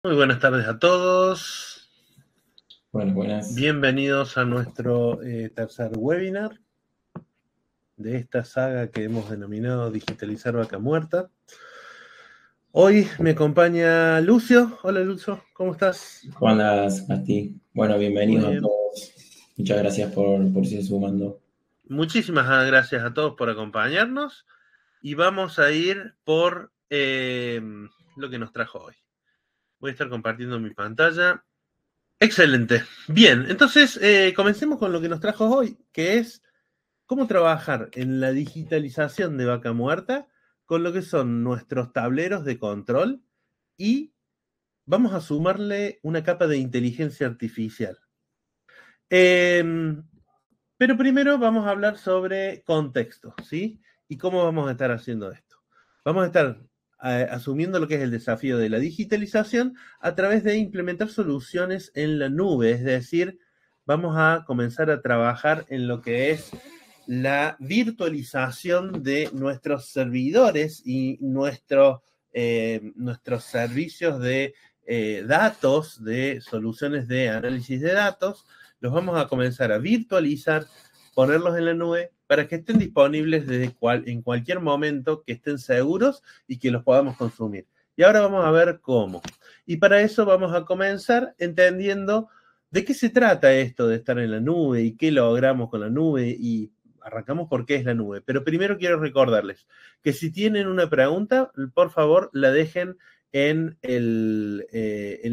Muy buenas tardes a todos. Buenas. Bienvenidos a nuestro tercer webinar de esta saga que hemos denominado Digitalizar Vaca Muerta. Hoy me acompaña Lucio. Hola Lucio, ¿cómo estás? ¿Cómo andas, Gasti? Bueno, Muy bienvenidos a bien. todos. Muchas gracias por irse sumando. Muchísimas gracias a todos por acompañarnos y vamos a ir por lo que nos trajo hoy. Voy a estar compartiendo mi pantalla. Excelente. Bien, entonces comencemos con lo que nos trajo hoy, que es cómo trabajar en la digitalización de Vaca Muerta con lo que son nuestros tableros de control y vamos a sumarle una capa de inteligencia artificial. Eh, pero primero vamos a hablar sobre contexto, ¿sí? Y cómo vamos a estar haciendo esto. Vamos a estar asumiendo lo que es el desafío de la digitalización a través de implementar soluciones en la nube, es decir, vamos a comenzar a trabajar en lo que es la virtualización de nuestros servidores y nuestros servicios de datos, de soluciones de análisis de datos, los vamos a comenzar a virtualizar, ponerlos en la nube para que estén disponibles en cualquier momento, que estén seguros y que los podamos consumir. Y ahora vamos a ver cómo. Y para eso vamos a comenzar entendiendo de qué se trata esto de estar en la nube y qué logramos con la nube y arrancamos por qué es la nube. Pero primero quiero recordarles que si tienen una pregunta, por favor la dejen en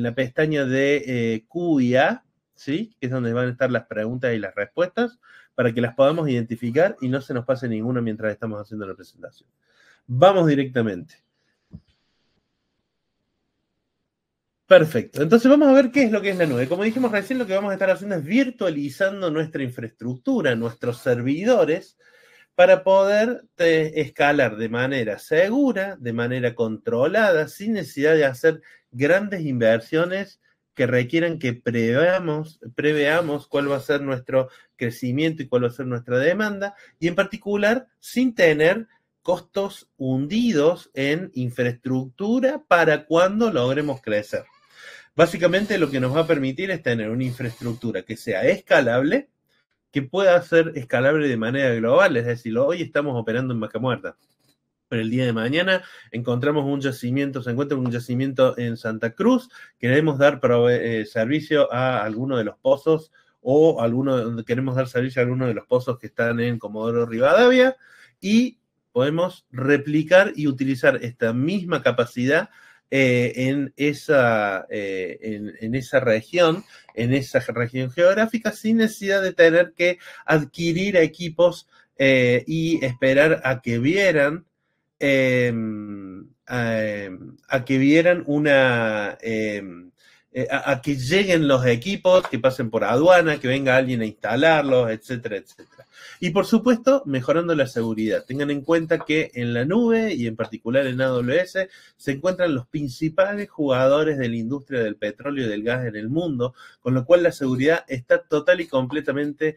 la pestaña de Q&A, ¿sí? Que es donde van a estar las preguntas y las respuestas, para que las podamos identificar y no se nos pase ninguna mientras estamos haciendo la presentación. Vamos directamente. Perfecto. Entonces vamos a ver qué es lo que es la nube. Como dijimos recién, lo que vamos a estar haciendo es virtualizando nuestra infraestructura, nuestros servidores, para poder escalar de manera segura, de manera controlada, sin necesidad de hacer grandes inversiones que requieran que preveamos cuál va a ser nuestro crecimiento y cuál va a ser nuestra demanda, y en particular sin tener costos hundidos en infraestructura para cuando logremos crecer. Básicamente lo que nos va a permitir es tener una infraestructura que sea escalable, que pueda ser escalable de manera global, es decir, hoy estamos operando en Vaca Muerta, pero el día de mañana encontramos un yacimiento, se encuentra un yacimiento en Santa Cruz, queremos dar servicio a alguno de los pozos o queremos dar servicio a alguno de los pozos que están en Comodoro Rivadavia y podemos replicar y utilizar esta misma capacidad en esa región geográfica sin necesidad de tener que adquirir equipos y esperar a que vieran a que vieran a que lleguen los equipos, que pasen por aduana, que venga alguien a instalarlos, etcétera, etcétera. Y por supuesto, mejorando la seguridad. Tengan en cuenta que en la nube y en particular en AWS se encuentran los principales jugadores de la industria del petróleo y del gas en el mundo, con lo cual la seguridad está total y completamente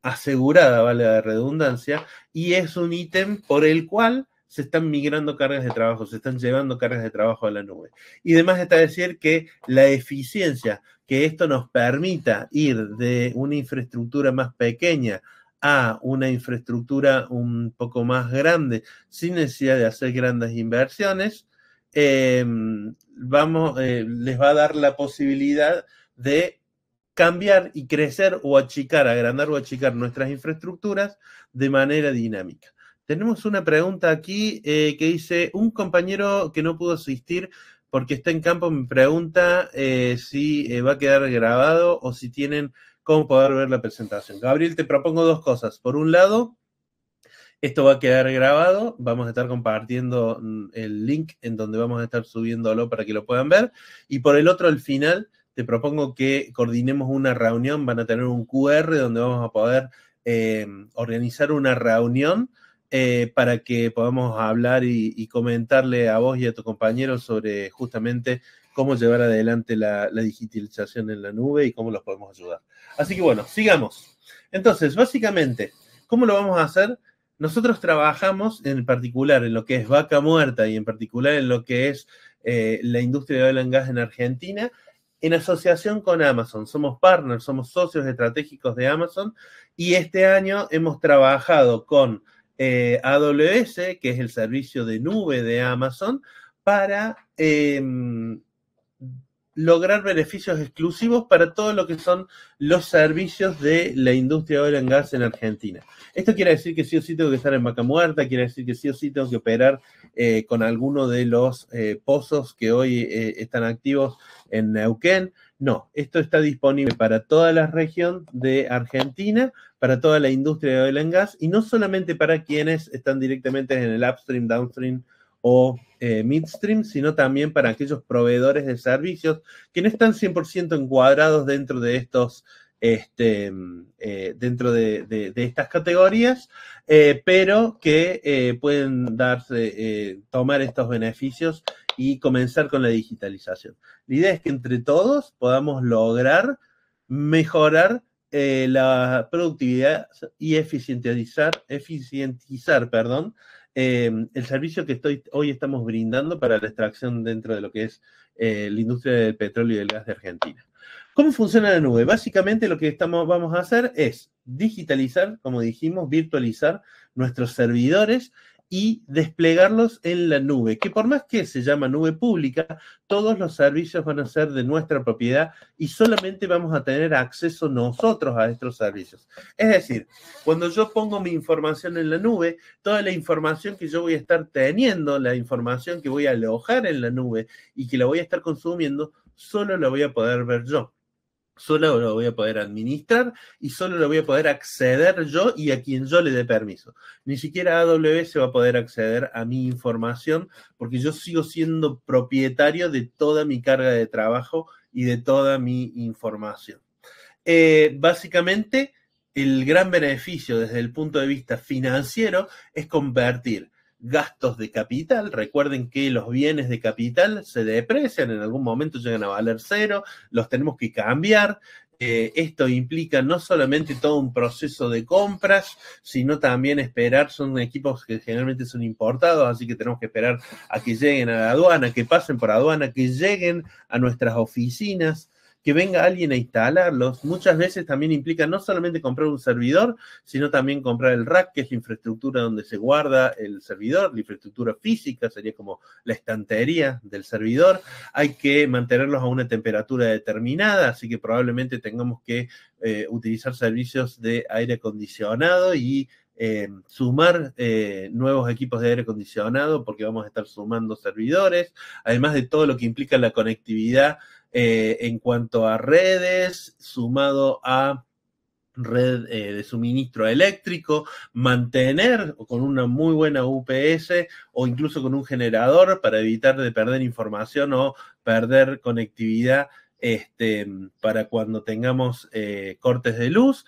asegurada, vale la redundancia, y es un ítem por el cual se están migrando cargas de trabajo, se están llevando cargas de trabajo a la nube. Y además está decir que la eficiencia que esto nos permita ir de una infraestructura más pequeña a una infraestructura un poco más grande, sin necesidad de hacer grandes inversiones, les va a dar la posibilidad de cambiar y crecer o achicar, agrandar o achicar nuestras infraestructuras de manera dinámica. Tenemos una pregunta aquí que dice, un compañero que no pudo asistir porque está en campo me pregunta si va a quedar grabado o si tienen cómo poder ver la presentación. Gabriel, te propongo dos cosas. Por un lado, esto va a quedar grabado, vamos a estar compartiendo el link en donde vamos a estar subiéndolo para que lo puedan ver. Y por el otro, al final, te propongo que coordinemos una reunión, van a tener un QR donde vamos a poder organizar una reunión para que podamos hablar y comentarle a vos y a tu compañero sobre justamente cómo llevar adelante la digitalización en la nube y cómo los podemos ayudar. Así que bueno, sigamos. Entonces, básicamente, ¿cómo lo vamos a hacer? Nosotros trabajamos en particular en lo que es Vaca Muerta y en particular en lo que es la industria de oil and gas en Argentina, en asociación con Amazon. Somos partners, somos socios estratégicos de Amazon, y este año hemos trabajado con AWS, que es el servicio de nube de Amazon, para lograr beneficios exclusivos para todo lo que son los servicios de la industria de oil and gas en Argentina. Esto quiere decir que sí o sí tengo que estar en Vaca Muerta, quiere decir que sí o sí tengo que operar con alguno de los pozos que hoy están activos en Neuquén. No, esto está disponible para toda la región de Argentina, para toda la industria de oil and gas, y no solamente para quienes están directamente en el upstream, downstream o midstream, sino también para aquellos proveedores de servicios que no están 100% encuadrados dentro de estos, dentro de estas categorías, pero que pueden tomar estos beneficios y comenzar con la digitalización. La idea es que entre todos podamos lograr mejorar la productividad y eficientizar, el servicio que hoy estamos brindando para la extracción dentro de lo que es la industria del petróleo y del gas de Argentina. ¿Cómo funciona la nube? Básicamente lo que vamos a hacer es digitalizar, como dijimos, virtualizar nuestros servidores y desplegarlos en la nube, que por más que se llama nube pública, todos los servicios van a ser de nuestra propiedad y solamente vamos a tener acceso nosotros a estos servicios. Es decir, cuando yo pongo mi información en la nube, toda la información que yo voy a estar teniendo, la información que voy a alojar en la nube y que la voy a estar consumiendo, solo la voy a poder ver yo. Solo lo voy a poder administrar y solo lo voy a poder acceder yo y a quien yo le dé permiso. Ni siquiera AWS va a poder acceder a mi información porque yo sigo siendo propietario de toda mi carga de trabajo y de toda mi información. Básicamente, el gran beneficio desde el punto de vista financiero es convertir gastos de capital. Recuerden que los bienes de capital se deprecian, en algún momento llegan a valer cero, los tenemos que cambiar. Esto implica no solamente todo un proceso de compras, sino también esperar, son equipos que generalmente son importados, así que tenemos que esperar a que lleguen a la aduana, que pasen por aduana, que lleguen a nuestras oficinas, que venga alguien a instalarlos. Muchas veces también implica no solamente comprar un servidor, sino también comprar el rack, que es la infraestructura donde se guarda el servidor, la infraestructura física, sería como la estantería del servidor. Hay que mantenerlos a una temperatura determinada, así que probablemente tengamos que utilizar servicios de aire acondicionado y sumar nuevos equipos de aire acondicionado, porque vamos a estar sumando servidores, además de todo lo que implica la conectividad en cuanto a redes, sumado a red de suministro eléctrico, mantener con una muy buena UPS o incluso con un generador para evitar de perder información o perder conectividad para cuando tengamos cortes de luz,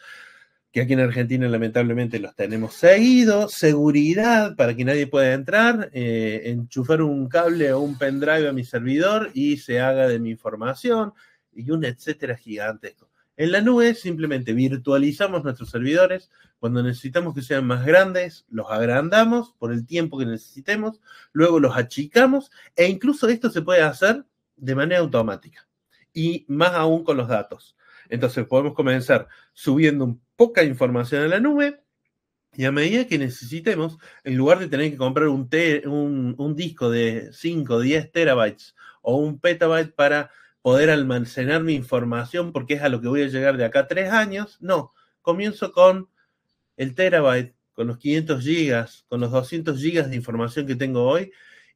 que aquí en Argentina lamentablemente los tenemos seguido. Seguridad para que nadie pueda entrar, enchufar un cable o un pendrive a mi servidor y se haga de mi información, y un etcétera gigantesco. En la nube simplemente virtualizamos nuestros servidores. Cuando necesitamos que sean más grandes, los agrandamos por el tiempo que necesitemos, luego los achicamos, e incluso esto se puede hacer de manera automática, y más aún con los datos. Entonces podemos comenzar subiendo poca información a la nube, y a medida que necesitemos, en lugar de tener que comprar un disco de 5 o 10 terabytes o un petabyte para poder almacenar mi información, porque es a lo que voy a llegar de acá a 3 años, no, comienzo con el terabyte, con los 500 gigas, con los 200 gigas de información que tengo hoy,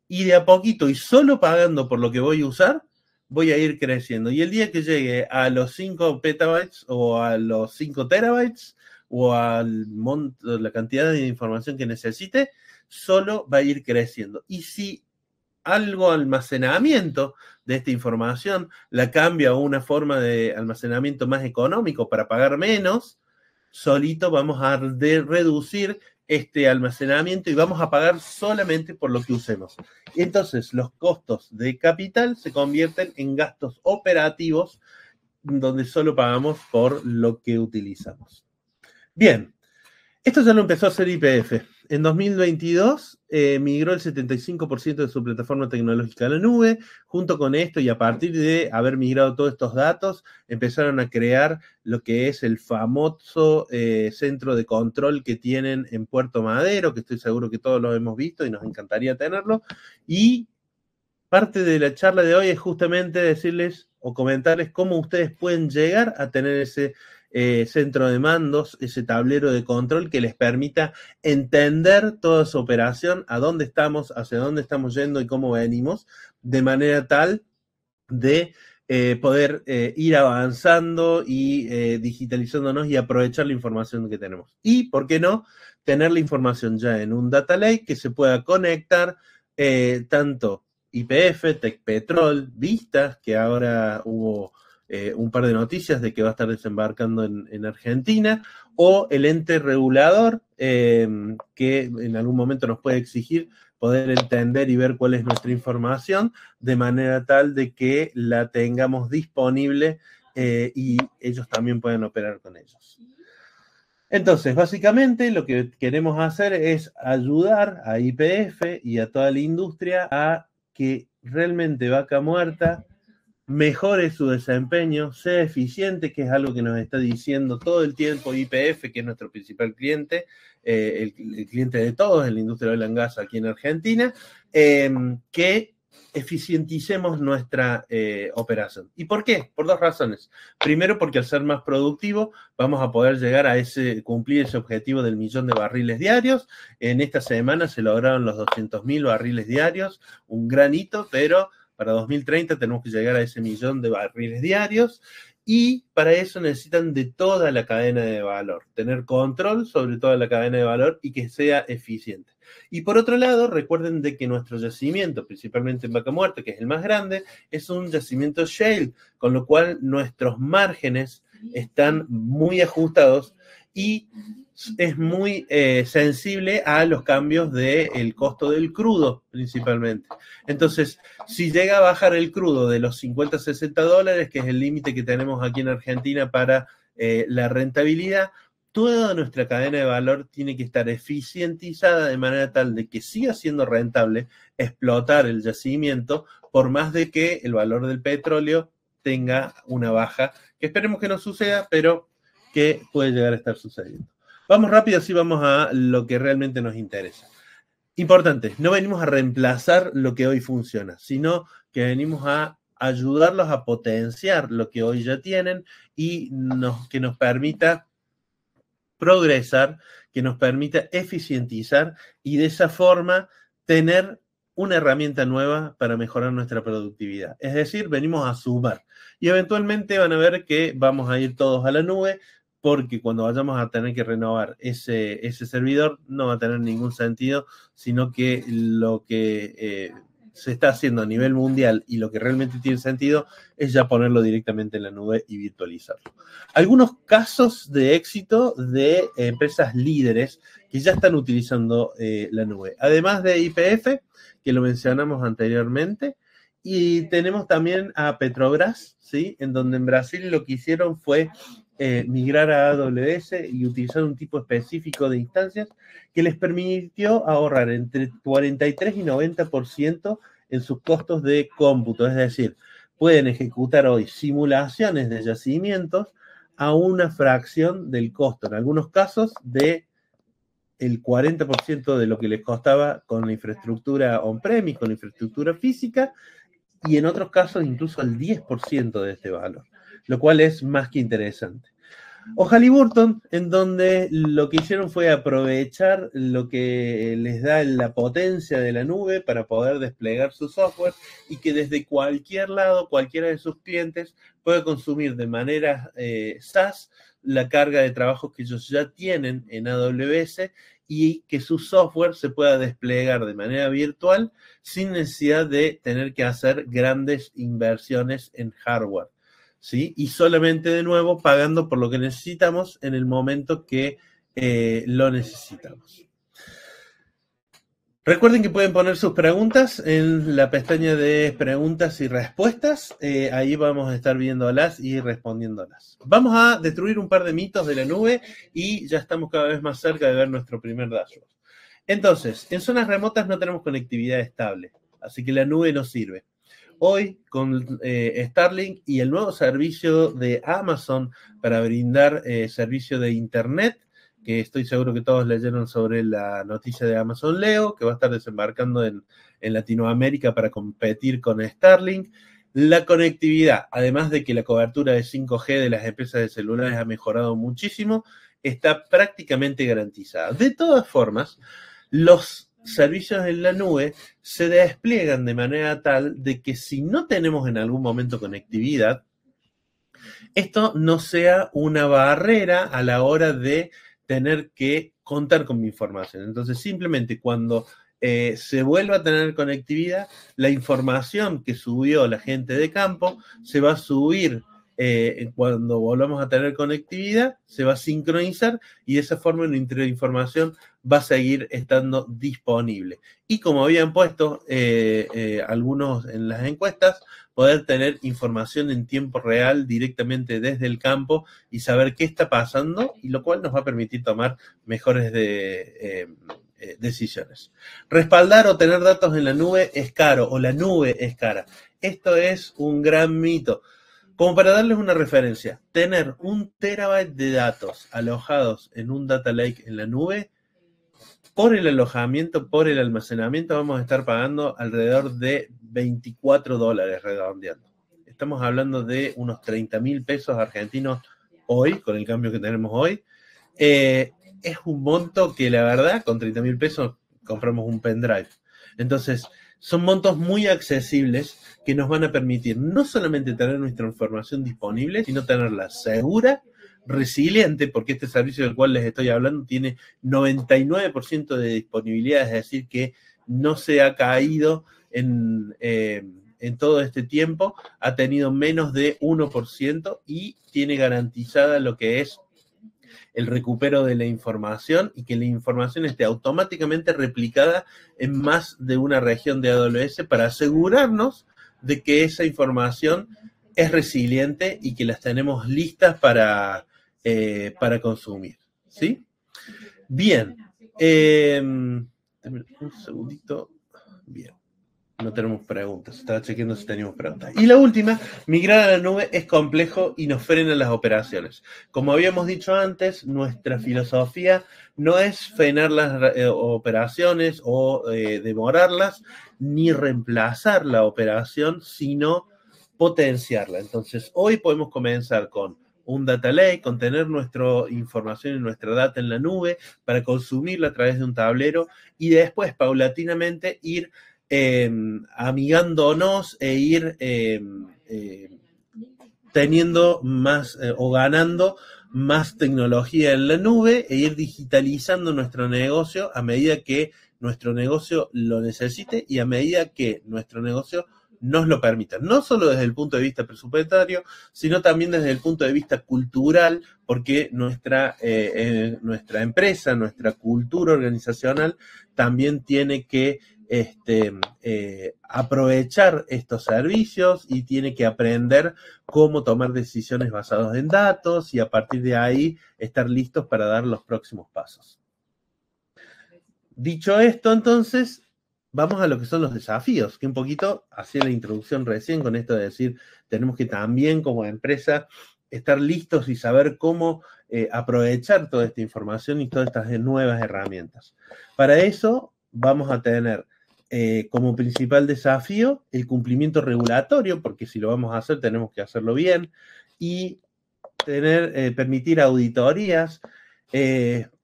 y de a poquito, y solo pagando por lo que voy a usar, voy a ir creciendo. Y el día que llegue a los 5 petabytes o a los 5 terabytes o a la cantidad de información que necesite, solo va a ir creciendo. Y si algo almacenamiento de esta información la cambia a una forma de almacenamiento más económico para pagar menos, solito vamos a reducir este almacenamiento y vamos a pagar solamente por lo que usemos. Y entonces los costos de capital se convierten en gastos operativos, donde solo pagamos por lo que utilizamos. Bien, esto ya lo empezó a hacer YPF. en 2022 migró el 75% de su plataforma tecnológica a la nube. Junto con esto, y a partir de haber migrado todos estos datos, empezaron a crear lo que es el famoso centro de control que tienen en Puerto Madero, que estoy seguro que todos lo hemos visto y nos encantaría tenerlo. Y parte de la charla de hoy es justamente decirles o comentarles cómo ustedes pueden llegar a tener ese centro de mandos, ese tablero de control que les permita entender toda su operación, a dónde estamos, hacia dónde estamos yendo y cómo venimos, de manera tal de poder ir avanzando y digitalizándonos y aprovechar la información que tenemos. Y, ¿por qué no?, tener la información ya en un data lake que se pueda conectar tanto YPF, Tecpetrol, Vistas, que ahora hubo un par de noticias de que va a estar desembarcando en Argentina, o el ente regulador que en algún momento nos puede exigir poder entender y ver cuál es nuestra información, de manera tal de que la tengamos disponible y ellos también puedan operar con ellos. Entonces, básicamente lo que queremos hacer es ayudar a YPF y a toda la industria a que realmente Vaca Muerta mejore su desempeño, sea eficiente, que es algo que nos está diciendo todo el tiempo YPF, que es nuestro principal cliente, el cliente de todos en la industria del oil and gas aquí en Argentina, que eficienticemos nuestra operación. ¿Y por qué? Por dos razones. Primero, porque al ser más productivo vamos a poder llegar a cumplir ese objetivo del 1.000.000 de barriles diarios. En esta semana se lograron los 200.000 barriles diarios, un gran hito, pero para 2030 tenemos que llegar a ese 1.000.000 de barriles diarios y para eso necesitan de toda la cadena de valor, tener control sobre toda la cadena de valor y que sea eficiente. Y por otro lado, recuerden de que nuestro yacimiento, principalmente en Vaca Muerta, que es el más grande, es un yacimiento shale, con lo cual nuestros márgenes están muy ajustados y es muy sensible a los cambios del costo del crudo, principalmente. Entonces, si llega a bajar el crudo de los 50 a 60 dólares, que es el límite que tenemos aquí en Argentina para la rentabilidad, toda nuestra cadena de valor tiene que estar eficientizada de manera tal de que siga siendo rentable explotar el yacimiento, por más de que el valor del petróleo tenga una baja, que esperemos que no suceda, pero que puede llegar a estar sucediendo. Vamos rápido, así vamos a lo que realmente nos interesa. Importante, no venimos a reemplazar lo que hoy funciona, sino que venimos a ayudarlos a potenciar lo que hoy ya tienen y que nos permita progresar, que nos permita eficientizar y de esa forma tener una herramienta nueva para mejorar nuestra productividad. Es decir, venimos a sumar y eventualmente van a ver que vamos a ir todos a la nube, porque cuando vayamos a tener que renovar ese servidor no va a tener ningún sentido, sino que lo que se está haciendo a nivel mundial y lo que realmente tiene sentido es ya ponerlo directamente en la nube y virtualizarlo. Algunos casos de éxito de empresas líderes que ya están utilizando la nube, además de YPF, que lo mencionamos anteriormente, y tenemos también a Petrobras, ¿sí?, en donde en Brasil lo que hicieron fue migrar a AWS y utilizar un tipo específico de instancias que les permitió ahorrar entre 43 y 90% en sus costos de cómputo. Es decir, pueden ejecutar hoy simulaciones de yacimientos a una fracción del costo, en algunos casos de el 40% de lo que les costaba con la infraestructura on-premise, con la infraestructura física, y en otros casos incluso el 10% de este valor, lo cual es más que interesante. O Halliburton, en donde lo que hicieron fue aprovechar lo que les da la potencia de la nube para poder desplegar su software y que desde cualquier lado, cualquiera de sus clientes puede consumir de manera SaaS la carga de trabajo que ellos ya tienen en AWS y que su software se pueda desplegar de manera virtual sin necesidad de tener que hacer grandes inversiones en hardware, ¿sí? Y solamente, de nuevo, pagando por lo que necesitamos en el momento que lo necesitamos. Recuerden que pueden poner sus preguntas en la pestaña de preguntas y respuestas. Ahí vamos a estar viéndolas y respondiéndolas. Vamos a destruir un par de mitos de la nube y ya estamos cada vez más cerca de ver nuestro primer dashboard. Entonces, en zonas remotas no tenemos conectividad estable, así que la nube no sirve. Hoy, con Starlink y el nuevo servicio de Amazon para brindar servicio de Internet, que estoy seguro que todos leyeron sobre la noticia de Amazon Leo, que va a estar desembarcando en Latinoamérica para competir con Starlink. La conectividad, además de que la cobertura de 5G de las empresas de celulares ha mejorado muchísimo, está prácticamente garantizada. De todas formas, los servicios en la nube se despliegan de manera tal de que si no tenemos en algún momento conectividad, esto no sea una barrera a la hora de tener que contar con mi información. Entonces, simplemente cuando se vuelva a tener conectividad, la información que subió la gente de campo se va a subir cuando volvamos a tener conectividad, se va a sincronizar y de esa forma nuestra información va a seguir estando disponible. Y como habían puesto algunos en las encuestas, poder tener información en tiempo real directamente desde el campo y saber qué está pasando, y lo cual nos va a permitir tomar mejores decisiones. Respaldar o tener datos en la nube es caro, o la nube es cara. Esto es un gran mito. Como para darles una referencia, tener 1 terabyte de datos alojados en un data lake en la nube, por el alojamiento, por el almacenamiento, vamos a estar pagando alrededor de $24 redondeando. Estamos hablando de unos 30.000 pesos argentinos hoy, con el cambio que tenemos hoy. Es un monto que la verdad, con 30.000 pesos compramos un pendrive. Entonces, son montos muy accesibles que nos van a permitir no solamente tener nuestra información disponible, sino tenerla segura, resiliente, porque este servicio del cual les estoy hablando tiene 99% de disponibilidad, es decir, que no se ha caído en todo este tiempo, ha tenido menos de 1% y tiene garantizada lo que es el recupero de la información y que la información esté automáticamente replicada en más de una región de AWS para asegurarnos de que esa información es resiliente y que las tenemos listas para consumir, ¿sí? Bien. Un segundito. Bien. No tenemos preguntas. Estaba chequeando si teníamos preguntas. Y la última, migrar a la nube es complejo y nos frena las operaciones. Como habíamos dicho antes, nuestra filosofía no es frenar las operaciones o demorarlas, ni reemplazar la operación, sino potenciarla. Entonces, hoy podemos comenzar con un data lake, con tener nuestra información y nuestra data en la nube para consumirla a través de un tablero y después, paulatinamente, ir amigándonos e ir teniendo más o ganando más tecnología en la nube e ir digitalizando nuestro negocio a medida que nuestro negocio lo necesite y a medida que nuestro negocio nos lo permita. No solo desde el punto de vista presupuestario, sino también desde el punto de vista cultural, porque nuestra empresa, nuestra cultura organizacional también tiene que aprovechar estos servicios y tiene que aprender cómo tomar decisiones basadas en datos y a partir de ahí estar listos para dar los próximos pasos. Dicho esto, entonces, vamos a lo que son los desafíos, que un poquito hacía la introducción recién con esto de decir, tenemos que también como empresa estar listos y saber cómo aprovechar toda esta información y todas estas nuevas herramientas. Para eso vamos a tener como principal desafío el cumplimiento regulatorio, porque si lo vamos a hacer tenemos que hacerlo bien, y permitir auditorías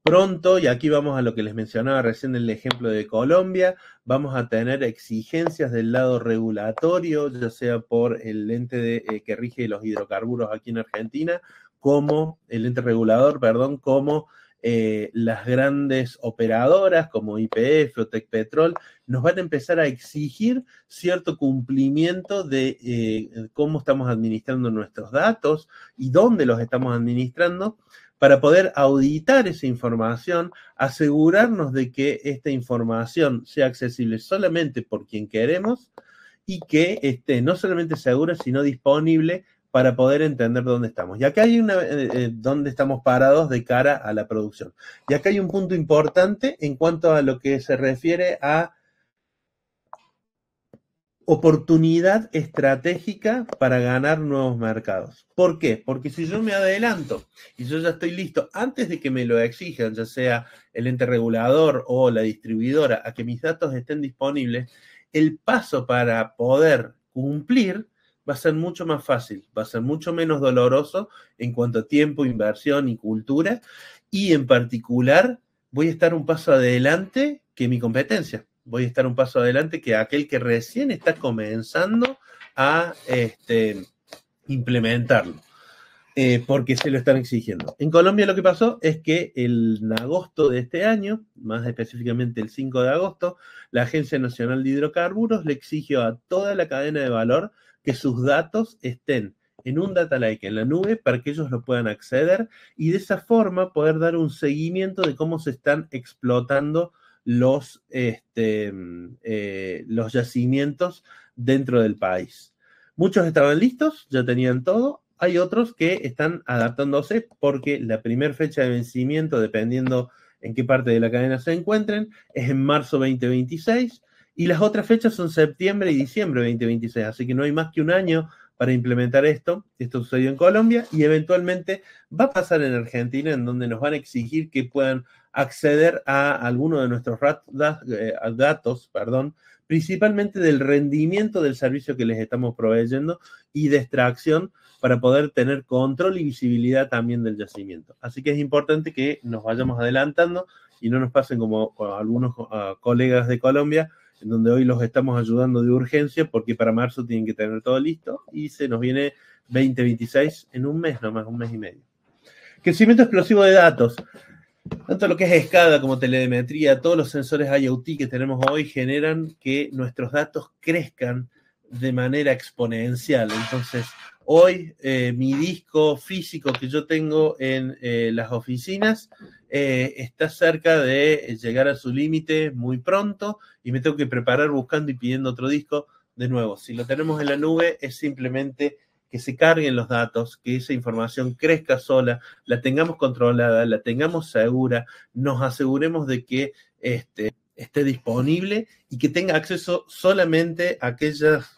pronto, y aquí vamos a lo que les mencionaba recién en el ejemplo de Colombia, vamos a tener exigencias del lado regulatorio, ya sea por el ente que rige los hidrocarburos aquí en Argentina, como el ente regulador, perdón, como las grandes operadoras como YPF o Tecpetrol nos van a empezar a exigir cierto cumplimiento de cómo estamos administrando nuestros datos y dónde los estamos administrando para poder auditar esa información, asegurarnos de que esta información sea accesible solamente por quien queremos y que esté no solamente segura, sino disponible para poder entender dónde estamos. Y acá hay dónde estamos parados de cara a la producción. Y acá hay un punto importante en cuanto a lo que se refiere a oportunidad estratégica para ganar nuevos mercados. ¿Por qué? Porque si yo me adelanto y yo ya estoy listo antes de que me lo exijan, ya sea el ente regulador o la distribuidora, a que mis datos estén disponibles, el paso para poder cumplir va a ser mucho más fácil, va a ser mucho menos doloroso en cuanto a tiempo, inversión y cultura, y en particular voy a estar un paso adelante que mi competencia. Voy a estar un paso adelante que aquel que recién está comenzando a implementarlo, porque se lo están exigiendo. En Colombia lo que pasó es que en agosto de este año, más específicamente el 5 de agosto, la Agencia Nacional de Hidrocarburos le exigió a toda la cadena de valor que sus datos estén en un data lake en la nube para que ellos lo puedan acceder y de esa forma poder dar un seguimiento de cómo se están explotando los yacimientos dentro del país. Muchos estaban listos, ya tenían todo. Hay otros que están adaptándose porque la primera fecha de vencimiento, dependiendo en qué parte de la cadena se encuentren, es en marzo 2026 y las otras fechas son septiembre y diciembre 2026, así que no hay más que un año para implementar esto. Esto sucedió en Colombia y eventualmente va a pasar en Argentina, en donde nos van a exigir que puedan acceder a alguno de nuestros datos, principalmente del rendimiento del servicio que les estamos proveyendo y de extracción para poder tener control y visibilidad también del yacimiento. Así que es importante que nos vayamos adelantando y no nos pasen como algunos colegas de Colombia, en donde hoy los estamos ayudando de urgencia porque para marzo tienen que tener todo listo y se nos viene 2026 en un mes nomás, un mes y medio. Crecimiento explosivo de datos. Tanto lo que es SCADA como telemetría, todos los sensores IoT que tenemos hoy generan que nuestros datos crezcan de manera exponencial. Entonces, hoy mi disco físico que yo tengo en las oficinas está cerca de llegar a su límite muy pronto y me tengo que preparar buscando y pidiendo otro disco. De nuevo, si lo tenemos en la nube es simplemente que se carguen los datos, que esa información crezca sola, la tengamos controlada, la tengamos segura, nos aseguremos de que esté disponible y que tenga acceso solamente a aquellas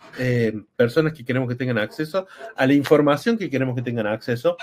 personas que queremos que tengan acceso a la información que queremos que tengan acceso.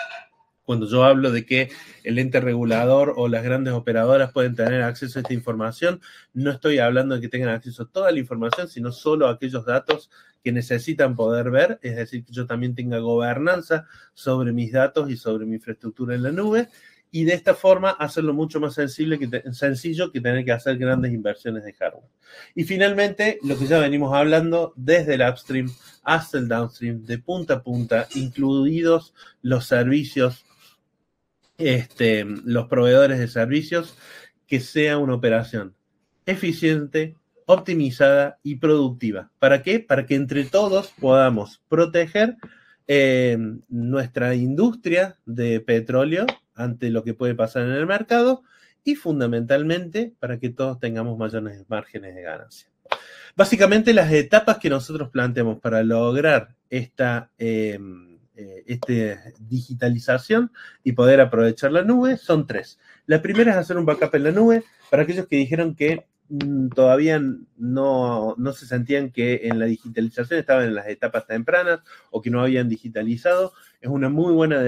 Cuando yo hablo de que el ente regulador o las grandes operadoras pueden tener acceso a esta información, no estoy hablando de que tengan acceso a toda la información, sino solo a aquellos datos que necesitan poder ver, es decir, que yo también tenga gobernanza sobre mis datos y sobre mi infraestructura en la nube, y de esta forma hacerlo mucho más sencillo que tener que hacer grandes inversiones de hardware. Y finalmente, lo que ya venimos hablando, desde el upstream hasta el downstream, de punta a punta, incluidos los servicios, los proveedores de servicios, que sea una operación eficiente, optimizada y productiva. ¿Para qué? Para que entre todos podamos proteger nuestra industria de petróleo ante lo que puede pasar en el mercado y fundamentalmente para que todos tengamos mayores márgenes de ganancia. Básicamente las etapas que nosotros planteamos para lograr esta digitalización y poder aprovechar la nube son tres. La primera es hacer un backup en la nube. Para aquellos que dijeron que todavía no se sentían que en la digitalización estaban en las etapas tempranas o que no habían digitalizado, es una muy buena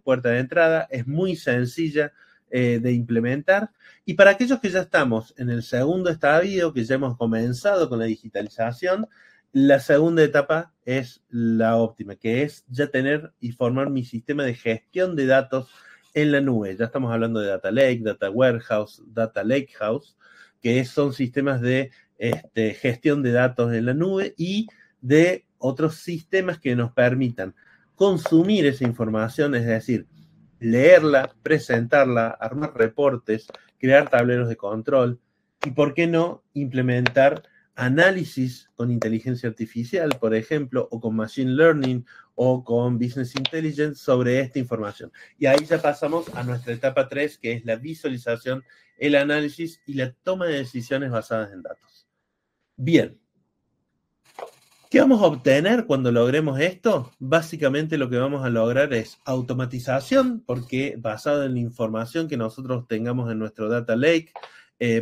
puerta de entrada, es muy sencilla de implementar. Y para aquellos que ya estamos en el segundo estadio, que ya hemos comenzado con la digitalización, la segunda etapa es la óptima, que es ya tener y formar mi sistema de gestión de datos en la nube. Ya estamos hablando de Data Lake, Data Warehouse, Data Lakehouse, que son sistemas de gestión de datos en la nube y de otros sistemas que nos permitan consumir esa información, es decir, leerla, presentarla, armar reportes, crear tableros de control y, ¿por qué no?, implementar análisis con inteligencia artificial, por ejemplo, o con machine learning o con business intelligence sobre esta información. Y ahí ya pasamos a nuestra etapa 3, que es la visualización, el análisis y la toma de decisiones basadas en datos. Bien. ¿Qué vamos a obtener cuando logremos esto? Básicamente lo que vamos a lograr es automatización, porque basado en la información que nosotros tengamos en nuestro data lake,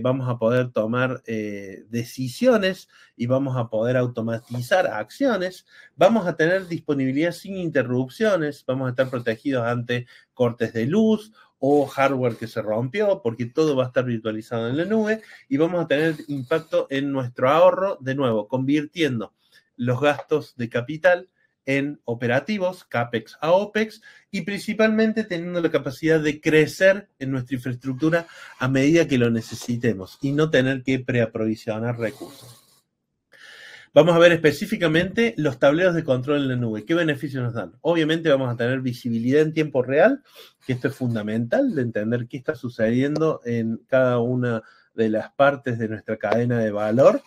vamos a poder tomar decisiones y vamos a poder automatizar acciones. Vamos a tener disponibilidad sin interrupciones, vamos a estar protegidos ante cortes de luz o hardware que se rompió, porque todo va a estar virtualizado en la nube, y vamos a tener impacto en nuestro ahorro, de nuevo, convirtiendo los gastos de capital en operativos, CAPEX a OPEX, y principalmente teniendo la capacidad de crecer en nuestra infraestructura a medida que lo necesitemos y no tener que preaprovisionar recursos. Vamos a ver específicamente los tableros de control en la nube. ¿Qué beneficios nos dan? Obviamente vamos a tener visibilidad en tiempo real, que esto es fundamental de entender qué está sucediendo en cada una de las partes de nuestra cadena de valor.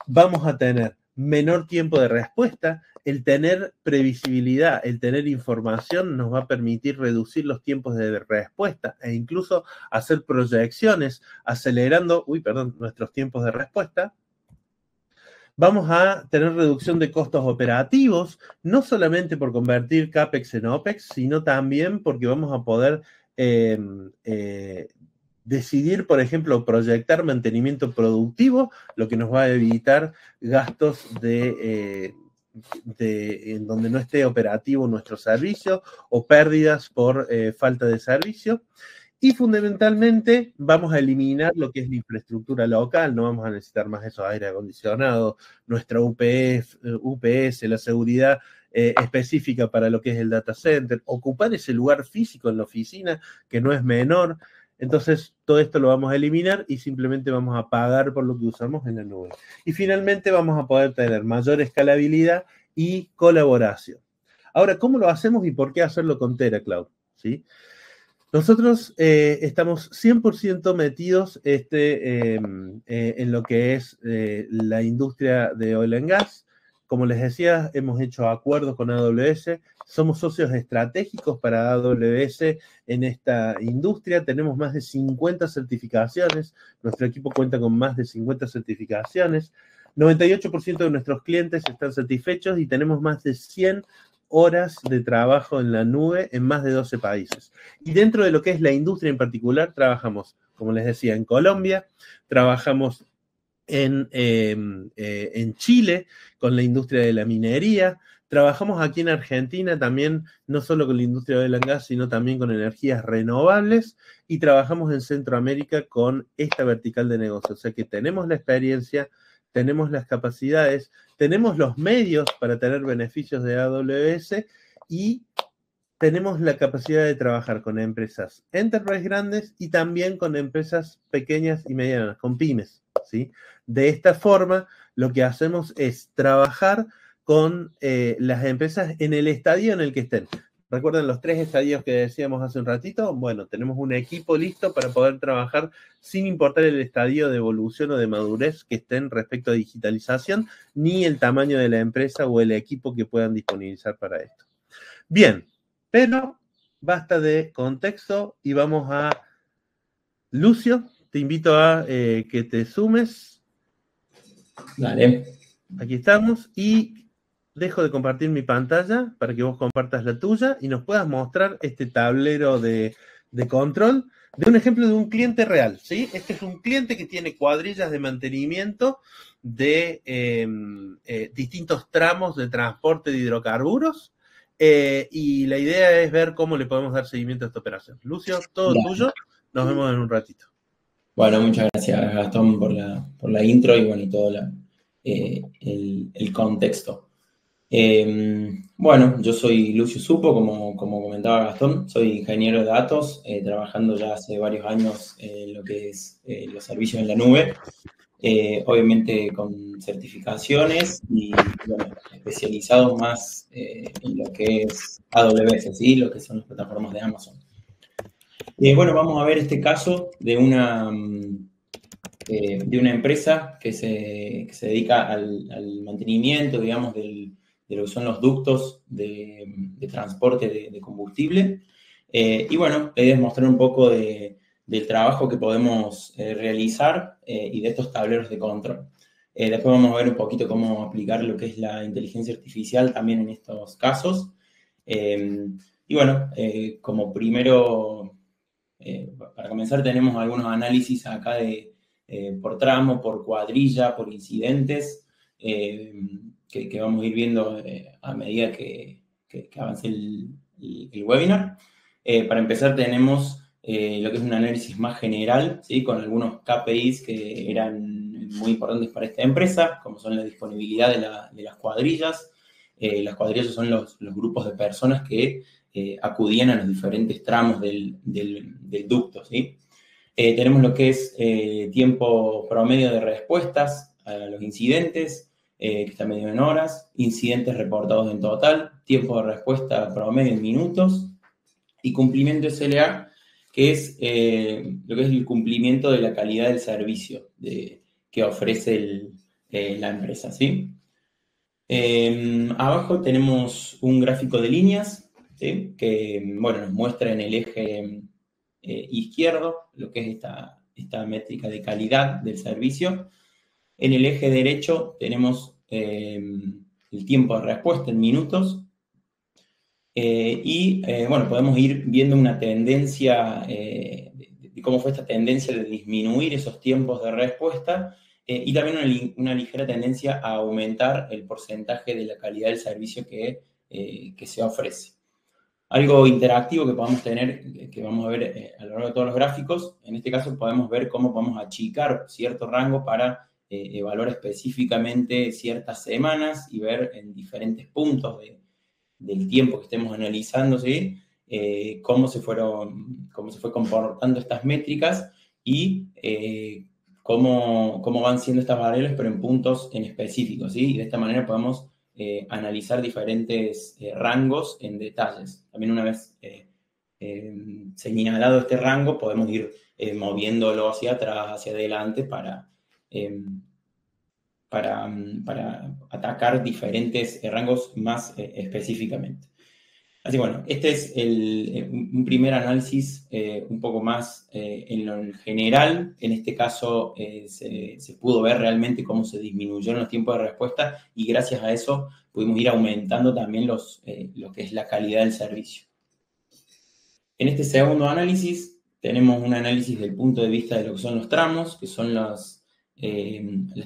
Vamos a tener menor tiempo de respuesta. El tener previsibilidad, el tener información nos va a permitir reducir los tiempos de respuesta e incluso hacer proyecciones acelerando, nuestros tiempos de respuesta. Vamos a tener reducción de costos operativos, no solamente por convertir CAPEX en OPEX, sino también porque vamos a poder decidir, por ejemplo, proyectar mantenimiento productivo, lo que nos va a evitar gastos en donde no esté operativo nuestro servicio o pérdidas por falta de servicio. Y fundamentalmente vamos a eliminar lo que es la infraestructura local, no vamos a necesitar más esos aire acondicionados, nuestra UPS, la seguridad específica para lo que es el data center, ocupar ese lugar físico en la oficina, que no es menor. Entonces, todo esto lo vamos a eliminar y simplemente vamos a pagar por lo que usamos en la nube. Y finalmente vamos a poder tener mayor escalabilidad y colaboración. Ahora, ¿cómo lo hacemos y por qué hacerlo con TeraCloud? ¿Sí? Nosotros estamos 100% metidos en lo que es la industria de oil and gas. Como les decía, hemos hecho acuerdos con AWS, somos socios estratégicos para AWS en esta industria, tenemos más de 50 certificaciones, nuestro equipo cuenta con más de 50 certificaciones, 98% de nuestros clientes están satisfechos y tenemos más de 100 horas de trabajo en la nube en más de 12 países. Y dentro de lo que es la industria en particular, trabajamos, como les decía, en Colombia, trabajamos en Chile con la industria de la minería, trabajamos aquí en Argentina también, no solo con la industria de oil and gas, sino también con energías renovables, y trabajamos en Centroamérica con esta vertical de negocio. O sea que tenemos la experiencia, tenemos las capacidades, tenemos los medios para tener beneficios de AWS y tenemos la capacidad de trabajar con empresas enterprise grandes y también con empresas pequeñas y medianas, con pymes, ¿sí? De esta forma, lo que hacemos es trabajar con las empresas en el estadio en el que estén. ¿Recuerdan los 3 estadios que decíamos hace un ratito? Bueno, tenemos un equipo listo para poder trabajar sin importar el estadio de evolución o de madurez que estén respecto a digitalización, ni el tamaño de la empresa o el equipo que puedan disponibilizar para esto. Bien, pero basta de contexto y vamos a... Lucio, te invito a que te sumes. Dale. Aquí estamos y... dejo de compartir mi pantalla para que vos compartas la tuya y nos puedas mostrar este tablero de control de un ejemplo de un cliente real, ¿sí? Este es un cliente que tiene cuadrillas de mantenimiento de distintos tramos de transporte de hidrocarburos y la idea es ver cómo le podemos dar seguimiento a esta operación. Lucio, todo tuyo. Nos vemos en un ratito. Bueno, muchas gracias, Gastón, por la intro y bueno, y todo el contexto. Bueno, yo soy Lucio Supo, como comentaba Gastón, soy ingeniero de datos, trabajando ya hace varios años en lo que es los servicios en la nube, obviamente con certificaciones y bueno, especializados más en lo que es AWS, ¿sí? Lo que son las plataformas de Amazon. Bueno, vamos a ver este caso de una empresa que se dedica al mantenimiento, digamos, de lo que son los ductos de transporte de combustible. Y bueno, la idea es mostrar un poco del trabajo que podemos realizar y de estos tableros de control. Después vamos a ver un poquito cómo aplicar lo que es la inteligencia artificial también en estos casos. Y bueno, como primero, para comenzar, tenemos algunos análisis acá por tramo, por cuadrilla, por incidentes, que vamos a ir viendo a medida que avance el webinar. Para empezar, tenemos lo que es un análisis más general, ¿sí? Con algunos KPIs que eran muy importantes para esta empresa, como son la disponibilidad de las cuadrillas. Las cuadrillas son los grupos de personas que acudían a los diferentes tramos del ducto, ¿sí? Tenemos lo que es tiempo promedio de respuestas a los incidentes, que está medio en horas, incidentes reportados en total, tiempo de respuesta promedio en minutos, y cumplimiento SLA, que es lo que es el cumplimiento de la calidad del servicio que ofrece la empresa, ¿sí? Abajo tenemos un gráfico de líneas, ¿sí? Que, bueno, nos muestra en el eje izquierdo lo que es esta métrica de calidad del servicio. En el eje derecho tenemos el tiempo de respuesta en minutos. Bueno, podemos ir viendo una tendencia de cómo fue esta tendencia de disminuir esos tiempos de respuesta y también una ligera tendencia a aumentar el porcentaje de la calidad del servicio que se ofrece. Algo interactivo que podemos tener, que vamos a ver a lo largo de todos los gráficos, en este caso podemos ver cómo podemos achicar cierto rango para evaluar específicamente ciertas semanas y ver en diferentes puntos del tiempo que estemos analizando, ¿sí? Cómo se fue comportando estas métricas y cómo van siendo estas variables, pero en puntos en específico, ¿sí? Y de esta manera podemos analizar diferentes rangos en detalles. También una vez señalado este rango, podemos ir moviéndolo hacia atrás, hacia adelante para atacar diferentes rangos más específicamente. Así bueno, este es un primer análisis un poco más en lo general. En este caso se pudo ver realmente cómo se disminuyeron los tiempos de respuesta y gracias a eso pudimos ir aumentando también lo que es la calidad del servicio. En este segundo análisis tenemos un análisis del punto de vista de lo que son los tramos, que son las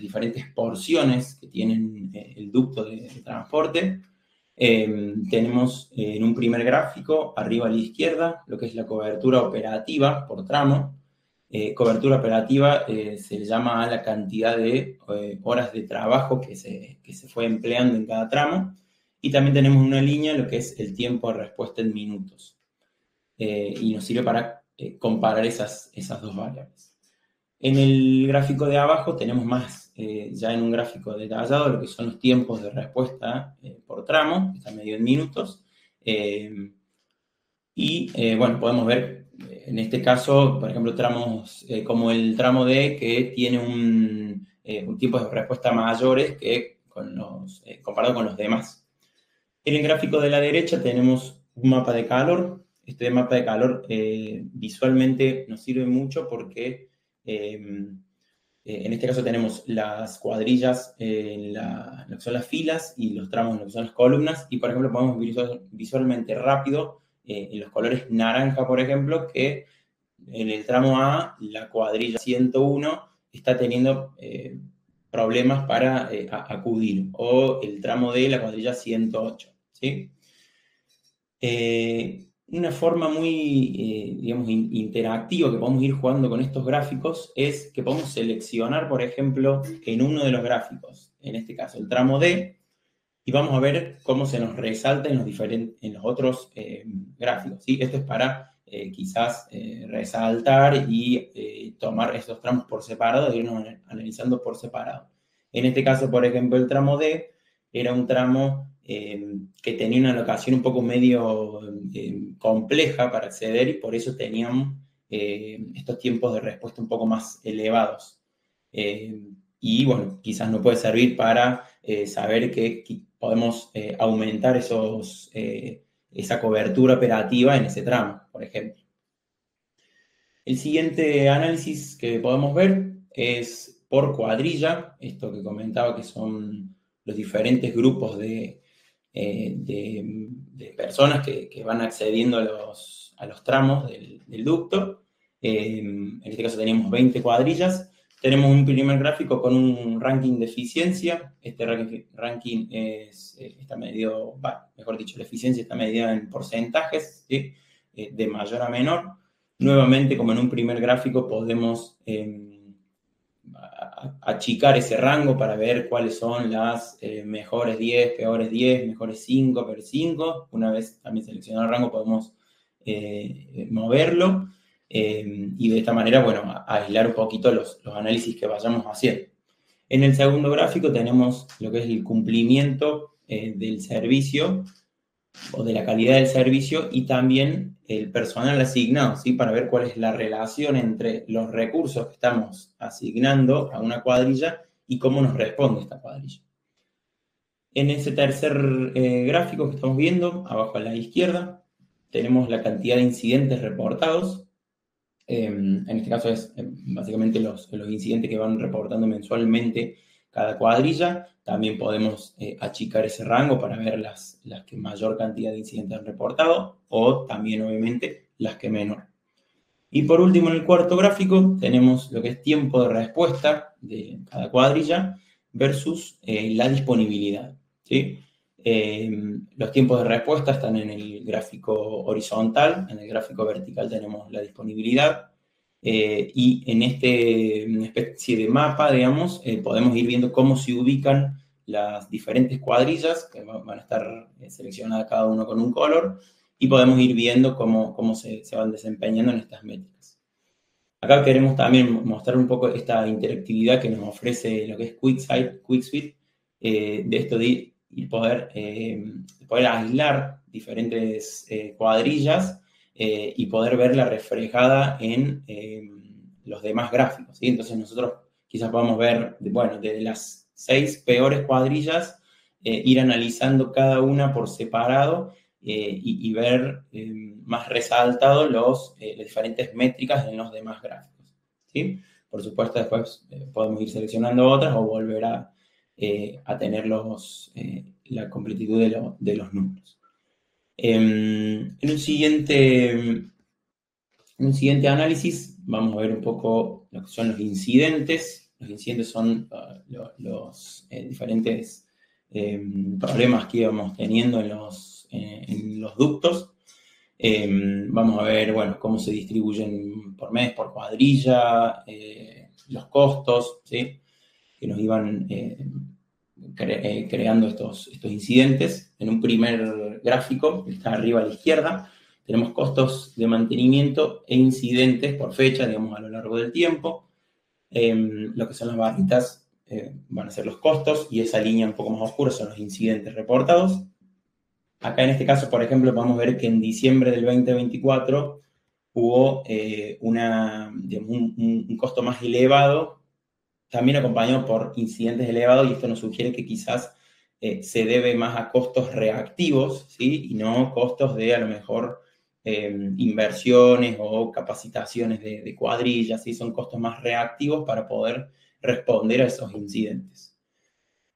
diferentes porciones que tienen el ducto de transporte. Tenemos en un primer gráfico, arriba a la izquierda, lo que es la cobertura operativa por tramo. Cobertura operativa se le llama a la cantidad de horas de trabajo que se fue empleando en cada tramo. Y también tenemos una línea, lo que es el tiempo de respuesta en minutos. Y nos sirve para comparar esas dos variables. En el gráfico de abajo tenemos más, ya en un gráfico detallado, lo que son los tiempos de respuesta por tramo, que está medio en minutos. Bueno, podemos ver, en este caso, por ejemplo, tramos como el tramo D, que tiene un tiempo de respuesta mayores que comparado con los demás. En el gráfico de la derecha tenemos un mapa de calor. Este mapa de calor visualmente nos sirve mucho porque en este caso tenemos las cuadrillas en lo que son las filas y los tramos en lo que son las columnas. Y, por ejemplo, podemos ver visualmente rápido en los colores naranja, por ejemplo, que en el tramo A, la cuadrilla 101 está teniendo problemas para acudir. O el tramo D, la cuadrilla 108, ¿sí? Una forma muy, digamos, interactiva que podemos ir jugando con estos gráficos es que podemos seleccionar, por ejemplo, en uno de los gráficos, en este caso el tramo D, y vamos a ver cómo se nos resalta en los otros gráficos, ¿sí? Esto es para quizás resaltar y tomar estos tramos por separado e irnos analizando por separado. En este caso, por ejemplo, el tramo D era un tramo que tenía una locación un poco medio compleja para acceder y por eso tenían estos tiempos de respuesta un poco más elevados. Y bueno, quizás nos puede servir para saber que podemos aumentar esa cobertura operativa en ese tramo, por ejemplo. El siguiente análisis que podemos ver es por cuadrilla, esto que comentaba que son los diferentes grupos de personas que van accediendo a los tramos del ducto. En este caso teníamos 20 cuadrillas. Tenemos un primer gráfico con un ranking de eficiencia. Este ranking está medido, mejor dicho, la eficiencia está medida en porcentajes, ¿sí? De mayor a menor. Nuevamente, como en un primer gráfico, podemos achicar ese rango para ver cuáles son las mejores 10, peores 10, mejores 5, peores 5. Una vez también seleccionado el rango, podemos moverlo. Y de esta manera, bueno, aislar un poquito los análisis que vayamos haciendo. En el segundo gráfico tenemos lo que es el cumplimiento del servicio o de la calidad del servicio y también el personal asignado, ¿sí? Para ver cuál es la relación entre los recursos que estamos asignando a una cuadrilla y cómo nos responde esta cuadrilla. En ese tercer gráfico que estamos viendo, abajo a la izquierda, tenemos la cantidad de incidentes reportados. En este caso es básicamente los incidentes que van reportando mensualmente cada cuadrilla. También podemos achicar ese rango para ver las que mayor cantidad de incidentes han reportado o también obviamente las que menor. Y por último, en el cuarto gráfico tenemos lo que es tiempo de respuesta de cada cuadrilla versus la disponibilidad, ¿sí? Los tiempos de respuesta están en el gráfico horizontal, en el gráfico vertical tenemos la disponibilidad, y en una especie de mapa, digamos, podemos ir viendo cómo se ubican las diferentes cuadrillas, que van a estar seleccionadas cada uno con un color, y podemos ir viendo cómo se van desempeñando en estas métricas. Acá queremos también mostrar un poco esta interactividad que nos ofrece lo que es QuickSuite, de esto de poder aislar diferentes cuadrillas y poder verla reflejada en los demás gráficos, ¿sí? Entonces nosotros quizás podamos ver, bueno, de las 6 peores cuadrillas, ir analizando cada una por separado y ver más resaltados las diferentes métricas en los demás gráficos, ¿sí? Por supuesto, después podemos ir seleccionando otras o volver a tener la completitud de los números. En un siguiente análisis vamos a ver un poco lo que son los incidentes. Los incidentes son los diferentes problemas que íbamos teniendo en los ductos. Vamos a ver, bueno, cómo se distribuyen por mes, por cuadrilla, los costos, ¿sí? Que nos iban creando estos incidentes. En un primer gráfico, que está arriba a la izquierda, tenemos costos de mantenimiento e incidentes por fecha, digamos, a lo largo del tiempo. Lo que son las barritas van a ser los costos y esa línea un poco más oscura son los incidentes reportados. Acá en este caso, por ejemplo, podemos ver que en diciembre del 2024 hubo un costo más elevado, también acompañado por incidentes elevados, y esto nos sugiere que quizás se debe más a costos reactivos, ¿sí? Y no costos de, a lo mejor, inversiones o capacitaciones de cuadrillas, ¿sí? Son costos más reactivos para poder responder a esos incidentes.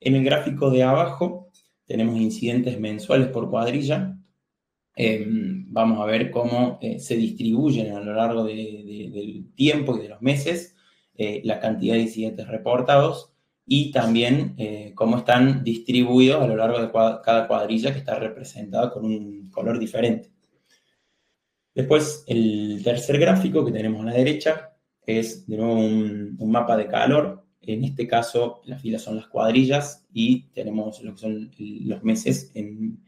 En el gráfico de abajo tenemos incidentes mensuales por cuadrilla. Vamos a ver cómo se distribuyen a lo largo del tiempo y de los meses la cantidad de incidentes reportados y también cómo están distribuidos a lo largo de cada cuadrilla, que está representada con un color diferente. Después, el tercer gráfico que tenemos a la derecha es de nuevo un mapa de calor. En este caso, las filas son las cuadrillas y tenemos lo que son los meses en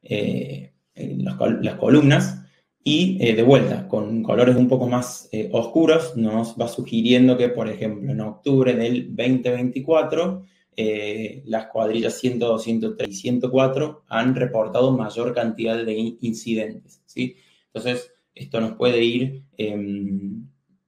las columnas. Y de vuelta, con colores un poco más oscuros, nos va sugiriendo que, por ejemplo, en octubre del 2024, las cuadrillas 102, 103 y 104 han reportado mayor cantidad de incidentes, ¿sí? Entonces, esto nos puede ir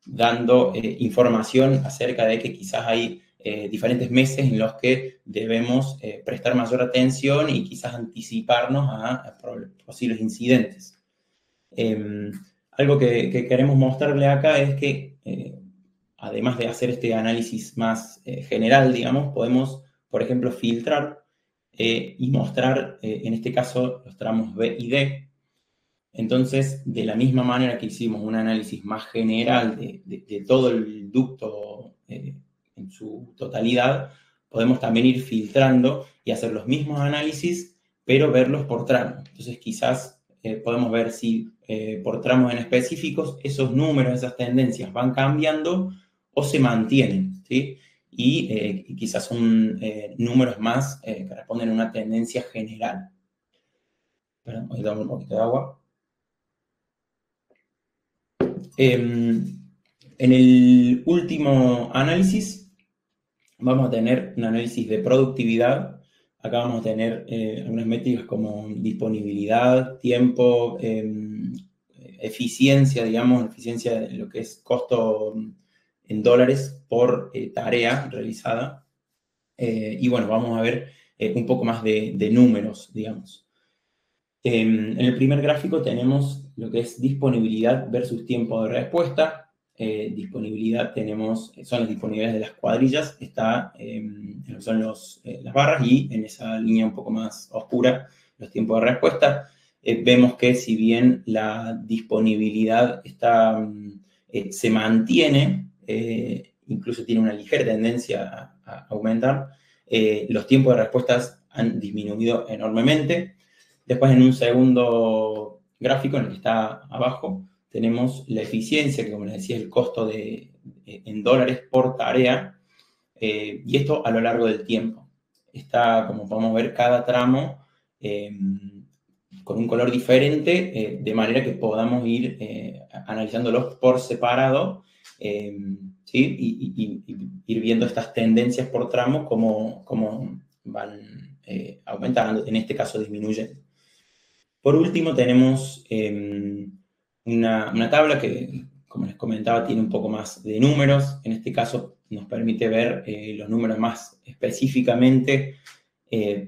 dando información acerca de que quizás hay diferentes meses en los que debemos prestar mayor atención y quizás anticiparnos a posibles incidentes. Algo que queremos mostrarle acá es que además de hacer este análisis más general, digamos, podemos, por ejemplo, filtrar y mostrar, en este caso, los tramos B y D. Entonces, de la misma manera que hicimos un análisis más general de todo el ducto en su totalidad, podemos también ir filtrando y hacer los mismos análisis, pero verlos por tramos. Entonces, quizás podemos ver si por tramos en específicos esos números, esas tendencias van cambiando o se mantienen, ¿sí? Y quizás son números más que responden a una tendencia general. Perdón, voy a tomar un poquito de agua. En el último análisis vamos a tener un análisis de productividad. Acá vamos a tener algunas métricas como disponibilidad, tiempo, eficiencia, digamos, eficiencia de lo que es costo en dólares por tarea realizada. Y bueno, vamos a ver un poco más de números, digamos. En el primer gráfico tenemos lo que es disponibilidad versus tiempo de respuesta. Disponibilidad son las disponibilidades de las cuadrillas, está en lo que son las barras, y en esa línea un poco más oscura los tiempos de respuesta. Vemos que si bien la disponibilidad se mantiene, incluso tiene una ligera tendencia a aumentar, los tiempos de respuestas han disminuido enormemente. Después, en un segundo gráfico, en el que está abajo, tenemos la eficiencia, que como les decía es el costo en dólares por tarea, y esto a lo largo del tiempo. Está, como podemos ver, cada tramo con un color diferente, de manera que podamos ir analizándolos por separado, ¿sí? Y ir viendo estas tendencias por tramo, cómo van aumentando, en este caso disminuyendo. Por último, tenemos una tabla que, como les comentaba, tiene un poco más de números. En este caso, nos permite ver los números más específicamente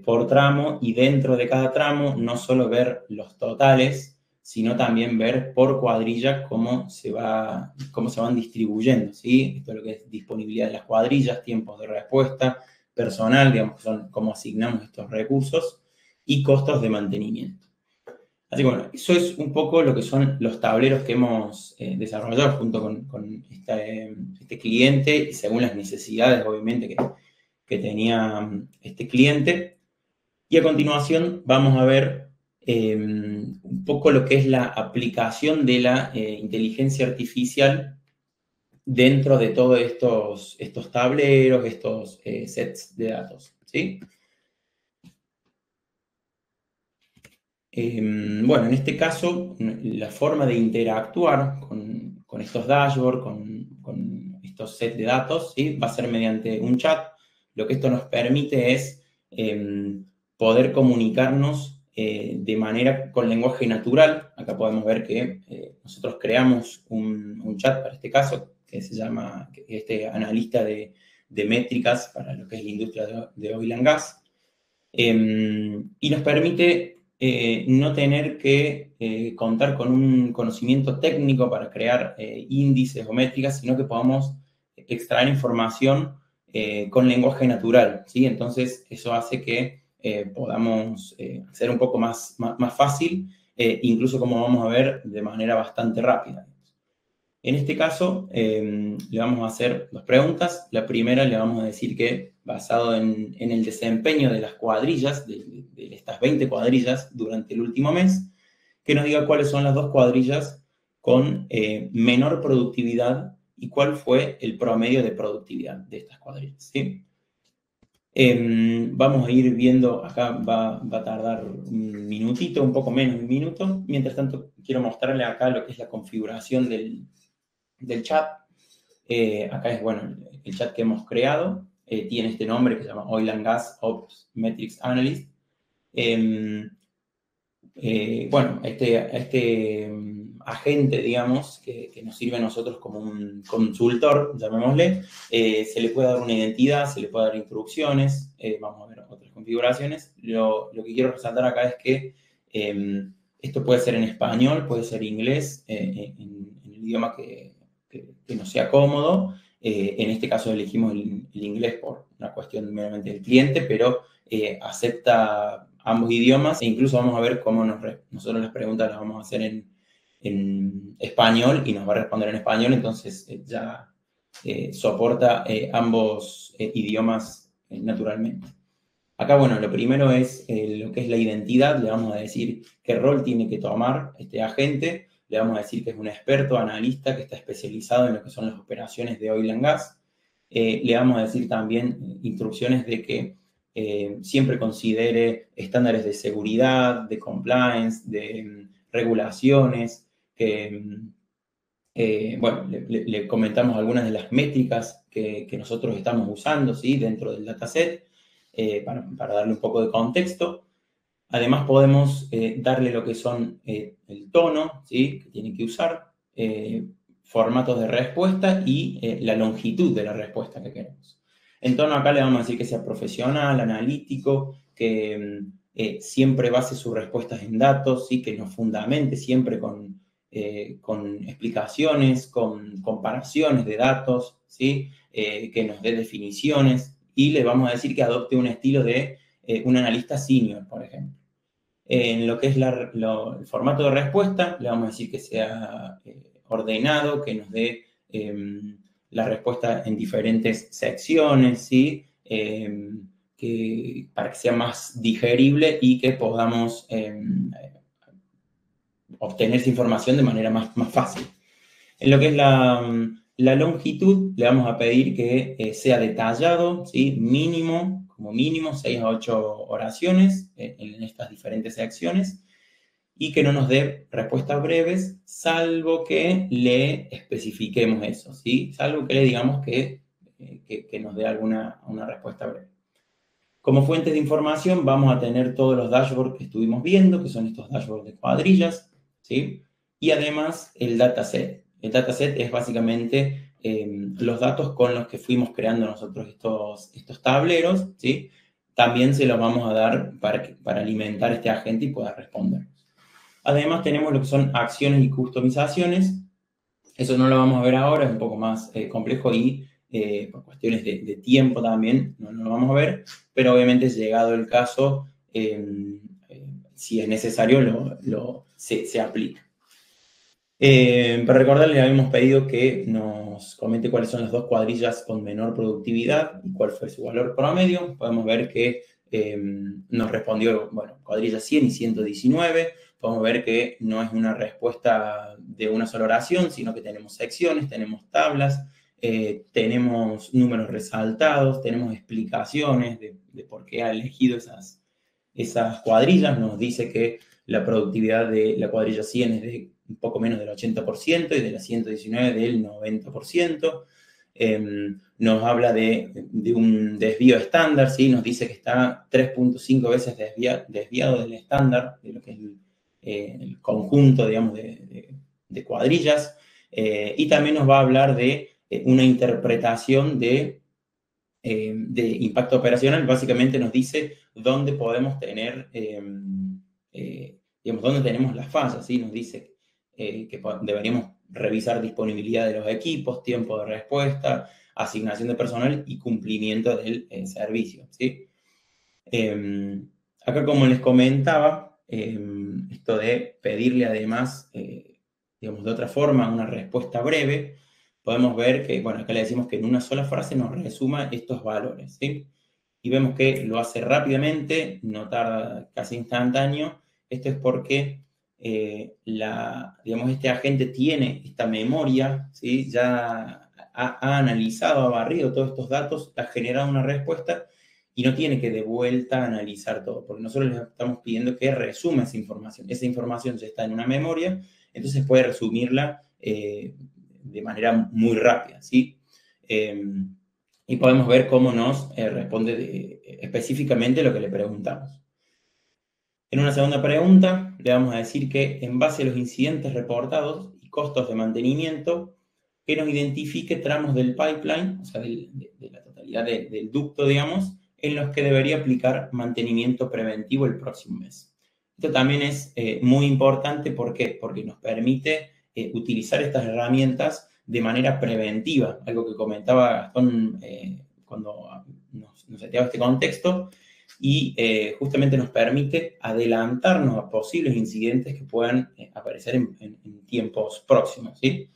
por tramo, y dentro de cada tramo no solo ver los totales, sino también ver por cuadrilla cómo se van distribuyendo, ¿sí? Esto es lo que es disponibilidad de las cuadrillas, tiempos de respuesta, personal, digamos, que son cómo asignamos estos recursos, y costos de mantenimiento. Así que bueno, eso es un poco lo que son los tableros que hemos desarrollado junto con este cliente, y según las necesidades, obviamente, que tenía este cliente. Y a continuación vamos a ver un poco lo que es la aplicación de la inteligencia artificial dentro de todos estos tableros, estos sets de datos, ¿sí? Bueno, en este caso, la forma de interactuar con estos dashboards, con estos sets de datos, ¿sí? Va a ser mediante un chat. Lo que esto nos permite es poder comunicarnos de manera con lenguaje natural. Acá podemos ver que nosotros creamos un chat para este caso, que se llama este analista de métricas para lo que es la industria de oil and gas. Y nos permite no tener que contar con un conocimiento técnico para crear índices o métricas, sino que podamos extraer información con lenguaje natural, ¿sí? Entonces, eso hace que podamos hacer un poco más fácil, incluso, como vamos a ver, de manera bastante rápida. En este caso, le vamos a hacer dos preguntas. La primera, le vamos a decir que, basado en el desempeño de las cuadrillas, de estas 20 cuadrillas durante el último mes, que nos diga cuáles son las dos cuadrillas con menor productividad y cuál fue el promedio de productividad de estas cuadrillas, ¿sí? Vamos a ir viendo, acá va a tardar un minutito, un poco menos de un minuto. Mientras tanto, quiero mostrarle acá lo que es la configuración del chat. Acá es, bueno, el chat que hemos creado. Tiene este nombre que se llama Oil and Gas Ops Metrics Analyst. Bueno, este agente, digamos, que nos sirve a nosotros como un consultor, llamémosle, se le puede dar una identidad, se le puede dar instrucciones. Vamos a ver otras configuraciones. Lo que quiero resaltar acá es que esto puede ser en español, puede ser inglés, en el idioma que nos sea cómodo. En este caso elegimos el inglés por una cuestión meramente del cliente, pero acepta ambos idiomas e incluso vamos a ver cómo nosotros las preguntas las vamos a hacer en español y nos va a responder en español, entonces ya soporta ambos idiomas naturalmente. Acá, bueno, lo primero es lo que es la identidad, le vamos a decir qué rol tiene que tomar este agente, le vamos a decir que es un experto, analista, que está especializado en lo que son las operaciones de oil and gas. Le vamos a decir también instrucciones de que siempre considere estándares de seguridad, de compliance, de regulaciones, que, bueno, le comentamos algunas de las métricas que nosotros estamos usando, ¿sí? Dentro del dataset, para darle un poco de contexto. Además podemos darle lo que son el tono, ¿sí? Que tiene que usar, formatos de respuesta y la longitud de la respuesta que queremos. En tono acá le vamos a decir que sea profesional, analítico, que siempre base sus respuestas en datos, ¿sí? Que nos fundamente siempre con explicaciones, con comparaciones de datos, ¿sí? Que nos dé definiciones y le vamos a decir que adopte un estilo de un analista senior, por ejemplo. En lo que es el formato de respuesta, le vamos a decir que sea ordenado, que nos dé la respuesta en diferentes secciones, ¿sí? Para que sea más digerible y que podamos obtener esa información de manera más fácil. En lo que es la longitud, le vamos a pedir que sea detallado, ¿sí? Como mínimo 6 a 8 oraciones en estas diferentes secciones y que no nos dé respuestas breves, salvo que le especifiquemos eso, ¿sí? Salvo que le digamos que nos dé una respuesta breve. Como fuentes de información vamos a tener todos los dashboards que estuvimos viendo, que son estos dashboards de cuadrillas, ¿sí? Y además el dataset. El dataset es básicamente los datos con los que fuimos creando nosotros estos tableros, ¿sí? También se los vamos a dar para alimentar este agente y pueda responder. Además tenemos lo que son acciones y customizaciones. Eso no lo vamos a ver ahora, es un poco más complejo y por cuestiones de tiempo también no lo vamos a ver, pero obviamente llegado el caso, si es necesario, se aplica. Para recordarle, le habíamos pedido que nos comente cuáles son las dos cuadrillas con menor productividad y cuál fue su valor promedio. Podemos ver que nos respondió, bueno, cuadrilla 100 y 119. Podemos ver que no es una respuesta de una sola oración, sino que tenemos secciones, tenemos tablas, tenemos números resaltados, tenemos explicaciones de por qué ha elegido esas cuadrillas. Nos dice que la productividad de la cuadrilla 100 es de un poco menos del 80% y de la 119 del 90%. Nos habla de un desvío estándar, ¿sí? Nos dice que está 3.5 veces desviado del estándar, de lo que es el conjunto, digamos, de cuadrillas. Y también nos va a hablar de una interpretación de impacto operacional. Básicamente nos dice dónde podemos tener, digamos, dónde tenemos las fallas, ¿sí? Nos dice que deberíamos revisar disponibilidad de los equipos, tiempo de respuesta, asignación de personal y cumplimiento del servicio, ¿sí? Acá, como les comentaba, esto de pedirle además, digamos, de otra forma, una respuesta breve, podemos ver que, bueno, acá le decimos que en una sola frase nos resuma estos valores, ¿sí? Y vemos que lo hace rápidamente, no tarda, casi instantáneo. Esto es porque, digamos, este agente tiene esta memoria, ¿sí? Ya ha analizado, ha barrido todos estos datos, ha generado una respuesta y no tiene que de vuelta analizar todo, porque nosotros les estamos pidiendo que resuma esa información. Esa información ya está en una memoria, entonces puede resumirla de manera muy rápida, ¿sí? Y podemos ver cómo nos responde específicamente lo que le preguntamos. En una segunda pregunta, le vamos a decir que en base a los incidentes reportados y costos de mantenimiento, que nos identifique tramos del pipeline, o sea, de la totalidad del ducto, digamos, en los que debería aplicar mantenimiento preventivo el próximo mes. Esto también es muy importante, ¿por qué? Porque nos permite utilizar estas herramientas de manera preventiva, algo que comentaba Gastón cuando nos seteaba este contexto, y justamente nos permite adelantarnos a posibles incidentes que puedan aparecer en tiempos próximos, ¿sí?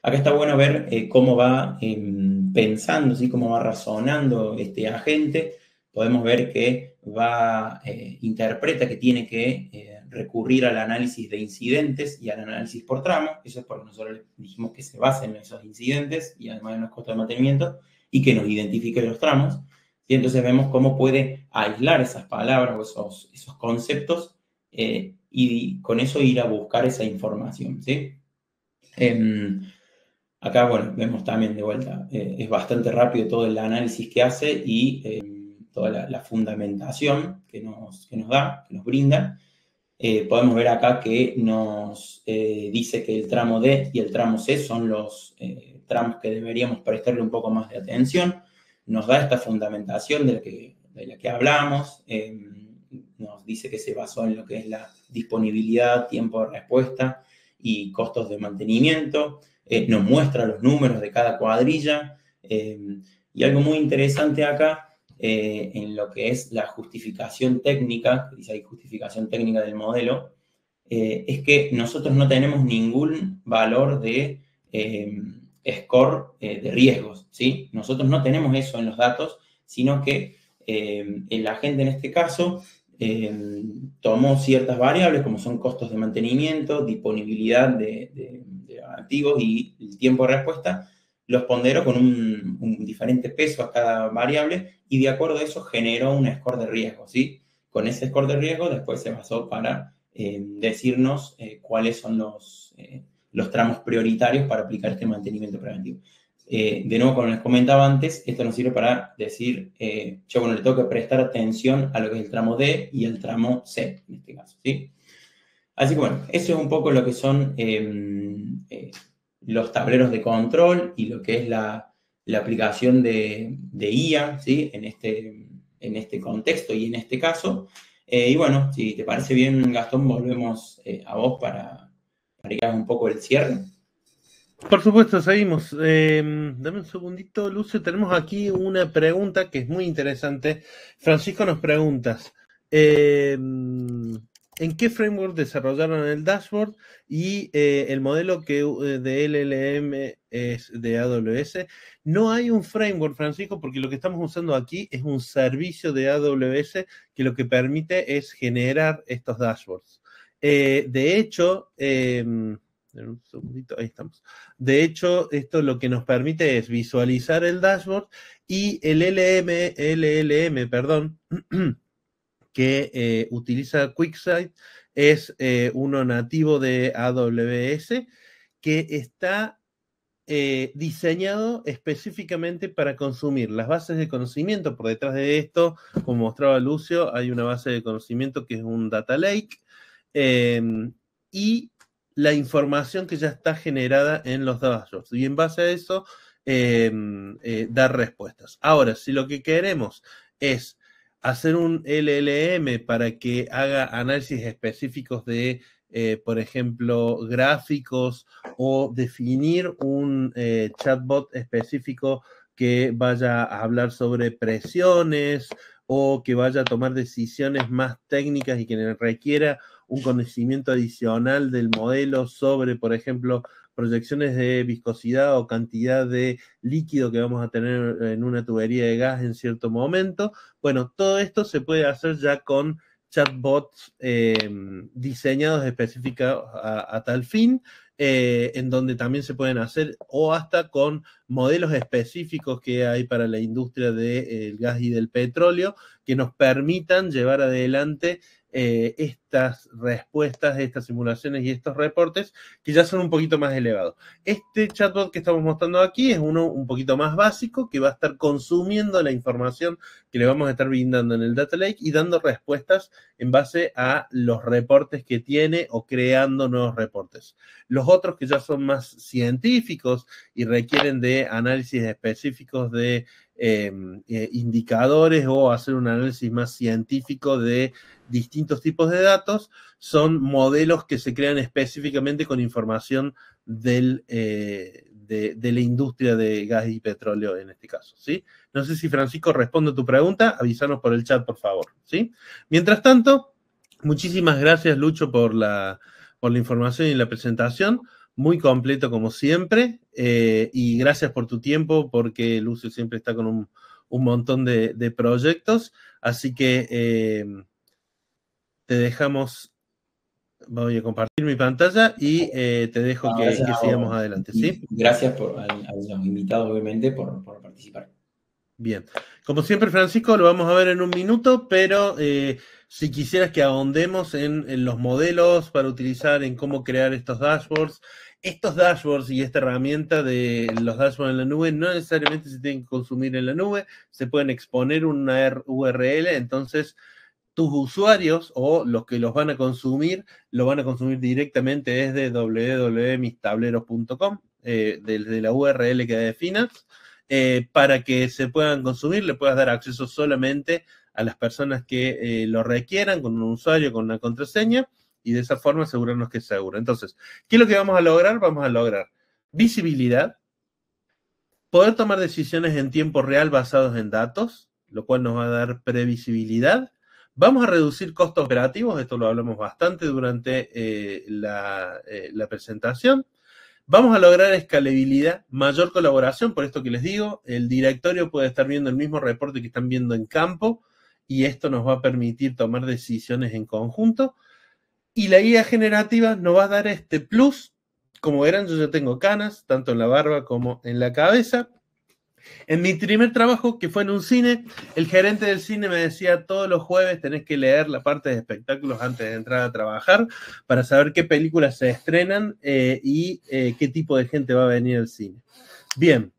Acá está bueno ver cómo va pensando, ¿sí? Cómo va razonando este agente. Podemos ver que interpreta que tiene que recurrir al análisis de incidentes y al análisis por tramo. Eso es porque nosotros dijimos que se basa en esos incidentes y además en los costos de mantenimiento y que nos identifique los tramos. Y entonces vemos cómo puede aislar esas palabras o esos conceptos y con eso ir a buscar esa información, ¿sí? Acá, bueno, vemos también de vuelta, es bastante rápido todo el análisis que hace y toda la fundamentación que nos da, que nos brinda. Podemos ver acá que nos dice que el tramo D y el tramo C son los tramos que deberíamos prestarle un poco más de atención. Nos da esta fundamentación de la que hablamos. Nos dice que se basó en lo que es la disponibilidad, tiempo de respuesta y costos de mantenimiento. Nos muestra los números de cada cuadrilla. Y algo muy interesante acá, en lo que es la justificación técnica, dice ahí justificación técnica del modelo, es que nosotros no tenemos ningún valor de score de riesgos, ¿sí? Nosotros no tenemos eso en los datos, sino que el agente en este caso tomó ciertas variables como son costos de mantenimiento, disponibilidad de activos y el tiempo de respuesta, los ponderó con un diferente peso a cada variable y de acuerdo a eso generó un score de riesgo, ¿sí? Con ese score de riesgo después se basó para decirnos cuáles son los tramos prioritarios para aplicar este mantenimiento preventivo. De nuevo, como les comentaba antes, esto nos sirve para decir, yo bueno, le tengo que prestar atención a lo que es el tramo D y el tramo C, en este caso, ¿sí? Así que bueno, eso es un poco lo que son los tableros de control y lo que es la aplicación de IA, ¿sí? En este contexto y en este caso. Y bueno, si te parece bien, Gastón, volvemos a vos para que hagas un poco el cierre. Por supuesto, seguimos. Dame un segundito, Lucio. Tenemos aquí una pregunta que es muy interesante. Francisco nos pregunta, ¿en qué framework desarrollaron el dashboard? Y el modelo de LLM es de AWS. No hay un framework, Francisco, porque lo que estamos usando aquí es un servicio de AWS que lo que permite es generar estos dashboards. De hecho, un segundito, ahí estamos. De hecho, esto lo que nos permite es visualizar el dashboard y el LLM, perdón, que utiliza QuickSight es uno nativo de AWS que está diseñado específicamente para consumir las bases de conocimiento. Por detrás de esto, como mostraba Lucio, hay una base de conocimiento que es un data lake y la información que ya está generada en los dashboards. Y en base a eso, dar respuestas. Ahora, si lo que queremos es hacer un LLM para que haga análisis específicos de, por ejemplo, gráficos o definir un chatbot específico que vaya a hablar sobre presiones o que vaya a tomar decisiones más técnicas y que requiera un conocimiento adicional del modelo sobre, por ejemplo, proyecciones de viscosidad o cantidad de líquido que vamos a tener en una tubería de gas en cierto momento. Bueno, todo esto se puede hacer ya con chatbots diseñados específicos a tal fin, en donde también se pueden hacer, o hasta con modelos específicos que hay para la industria del gas y del petróleo, que nos permitan llevar adelante estas respuestas, estas simulaciones y estos reportes que ya son un poquito más elevados. Este chatbot que estamos mostrando aquí es uno un poquito más básico que va a estar consumiendo la información que le vamos a estar brindando en el Data Lake y dando respuestas en base a los reportes que tiene o creando nuevos reportes. Los otros que ya son más científicos y requieren de análisis específicos de indicadores o hacer un análisis más científico de distintos tipos de datos, son modelos que se crean específicamente con información del de la industria de gas y petróleo en este caso, ¿sí? No sé si Francisco responde a tu pregunta, avísanos por el chat, por favor, ¿sí? Mientras tanto, muchísimas gracias, Lucho, por la información y la presentación, muy completo como siempre, y gracias por tu tiempo, porque Lucio siempre está con un montón de proyectos, así que te dejamos. Voy a compartir mi pantalla y te dejo que sigamos adelante, ¿sí? Gracias a los invitados, obviamente, por participar. Bien. Como siempre, Francisco, lo vamos a ver en un minuto, pero si quisieras que ahondemos en los modelos para utilizar, en cómo crear estos dashboards y esta herramienta de los dashboards en la nube no necesariamente se tienen que consumir en la nube, se pueden exponer una URL, entonces tus usuarios o los que los van a consumir, lo van a consumir directamente desde www.mistableros.com, desde la URL que definas, para que se puedan consumir, le puedas dar acceso solamente a las personas que lo requieran, con un usuario, con una contraseña, y de esa forma asegurarnos que es seguro. Entonces, ¿qué es lo que vamos a lograr? Vamos a lograr visibilidad, poder tomar decisiones en tiempo real basados en datos, lo cual nos va a dar previsibilidad. Vamos a reducir costos operativos, esto lo hablamos bastante durante la presentación. Vamos a lograr escalabilidad, mayor colaboración, por esto que les digo, el directorio puede estar viendo el mismo reporte que están viendo en campo y esto nos va a permitir tomar decisiones en conjunto. Y la guía generativa nos va a dar este plus. Como verán, yo ya tengo canas, tanto en la barba como en la cabeza. En mi primer trabajo, que fue en un cine, el gerente del cine me decía todos los jueves tenés que leer la parte de espectáculos antes de entrar a trabajar para saber qué películas se estrenan y qué tipo de gente va a venir al cine. Bien,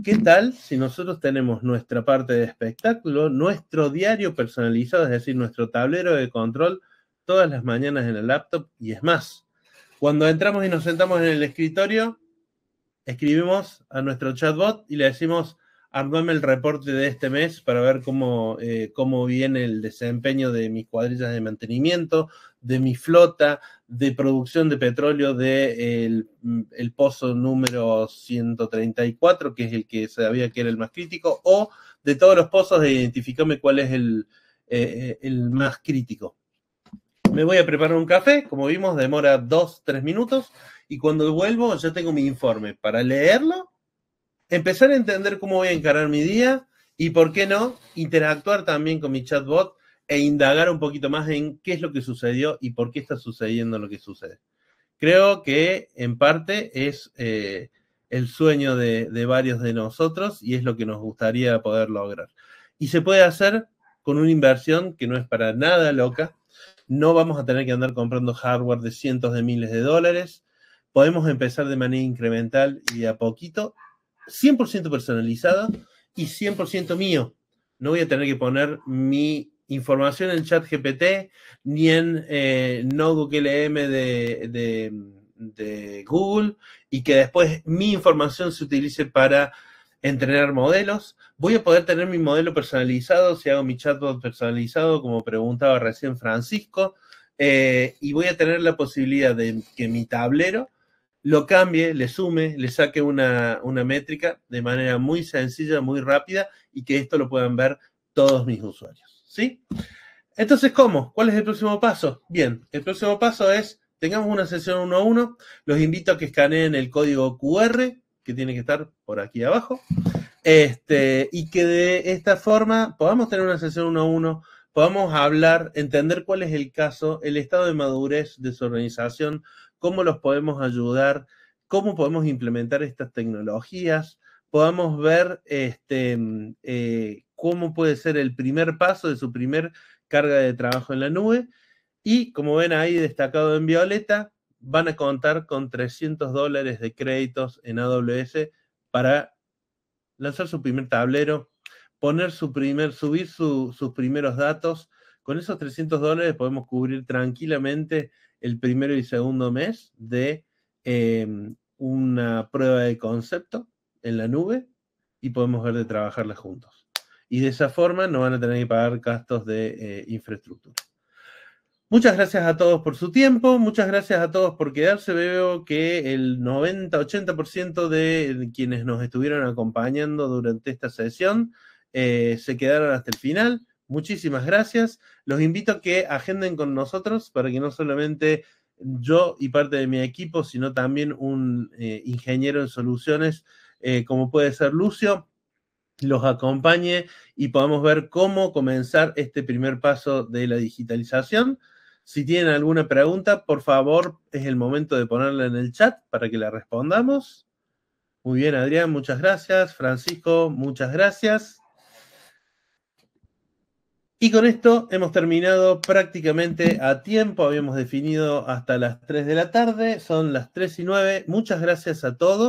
¿qué tal si nosotros tenemos nuestra parte de espectáculo, nuestro diario personalizado, es decir, nuestro tablero de control todas las mañanas en el laptop? Y es más, cuando entramos y nos sentamos en el escritorio, escribimos a nuestro chatbot y le decimos, armame el reporte de este mes para ver cómo viene el desempeño de mis cuadrillas de mantenimiento, de mi flota, de producción de petróleo del el pozo número 134, que es el que sabía que era el más crítico, o de todos los pozos, identificarme cuál es el más crítico. Me voy a preparar un café, como vimos, demora 2-3 minutos, y cuando vuelvo ya tengo mi informe para leerlo, empezar a entender cómo voy a encarar mi día y, por qué no, interactuar también con mi chatbot e indagar un poquito más en qué es lo que sucedió y por qué está sucediendo lo que sucede. Creo que en parte es el sueño de varios de nosotros y es lo que nos gustaría poder lograr. Y se puede hacer con una inversión que no es para nada loca. No vamos a tener que andar comprando hardware de cientos de miles de dólares. Podemos empezar de manera incremental y de a poquito, 100% personalizado y 100% mío. No voy a tener que poner mi información en ChatGPT ni en Notebook LM de Google y que después mi información se utilice para entrenar modelos. Voy a poder tener mi modelo personalizado si hago mi chatbot personalizado, como preguntaba recién Francisco, y voy a tener la posibilidad de que mi tablero lo cambie, le sume, le saque una métrica de manera muy sencilla, muy rápida y que esto lo puedan ver todos mis usuarios, ¿sí? Entonces, ¿cómo? ¿Cuál es el próximo paso? Bien, el próximo paso es, tengamos una sesión 1 a 1, los invito a que escaneen el código QR, que tiene que estar por aquí abajo, y que de esta forma podamos tener una sesión 1 a 1, podamos hablar, entender cuál es el caso, el estado de madurez de su organización, cómo los podemos ayudar, cómo podemos implementar estas tecnologías, podamos ver cómo puede ser el primer paso de su primer carga de trabajo en la nube. Y como ven ahí destacado en violeta, van a contar con $300 de créditos en AWS para lanzar su primer tablero, subir sus primeros datos. Con esos $300 podemos cubrir tranquilamente el primero y segundo mes de una prueba de concepto en la nube y podemos ver de trabajarla juntos. Y de esa forma no van a tener que pagar gastos de infraestructura. Muchas gracias a todos por su tiempo, muchas gracias a todos por quedarse. Veo que el 90-80% de quienes nos estuvieron acompañando durante esta sesión se quedaron hasta el final. Muchísimas gracias. Los invito a que agenden con nosotros para que no solamente yo y parte de mi equipo, sino también un ingeniero en soluciones como puede ser Lucio, los acompañe y podamos ver cómo comenzar este primer paso de la digitalización. Si tienen alguna pregunta, por favor, es el momento de ponerla en el chat para que la respondamos. Muy bien, Adrián, muchas gracias. Francisco, muchas gracias. Y con esto hemos terminado prácticamente a tiempo. Habíamos definido hasta las 3 de la tarde. Son las 3:09. Muchas gracias a todos.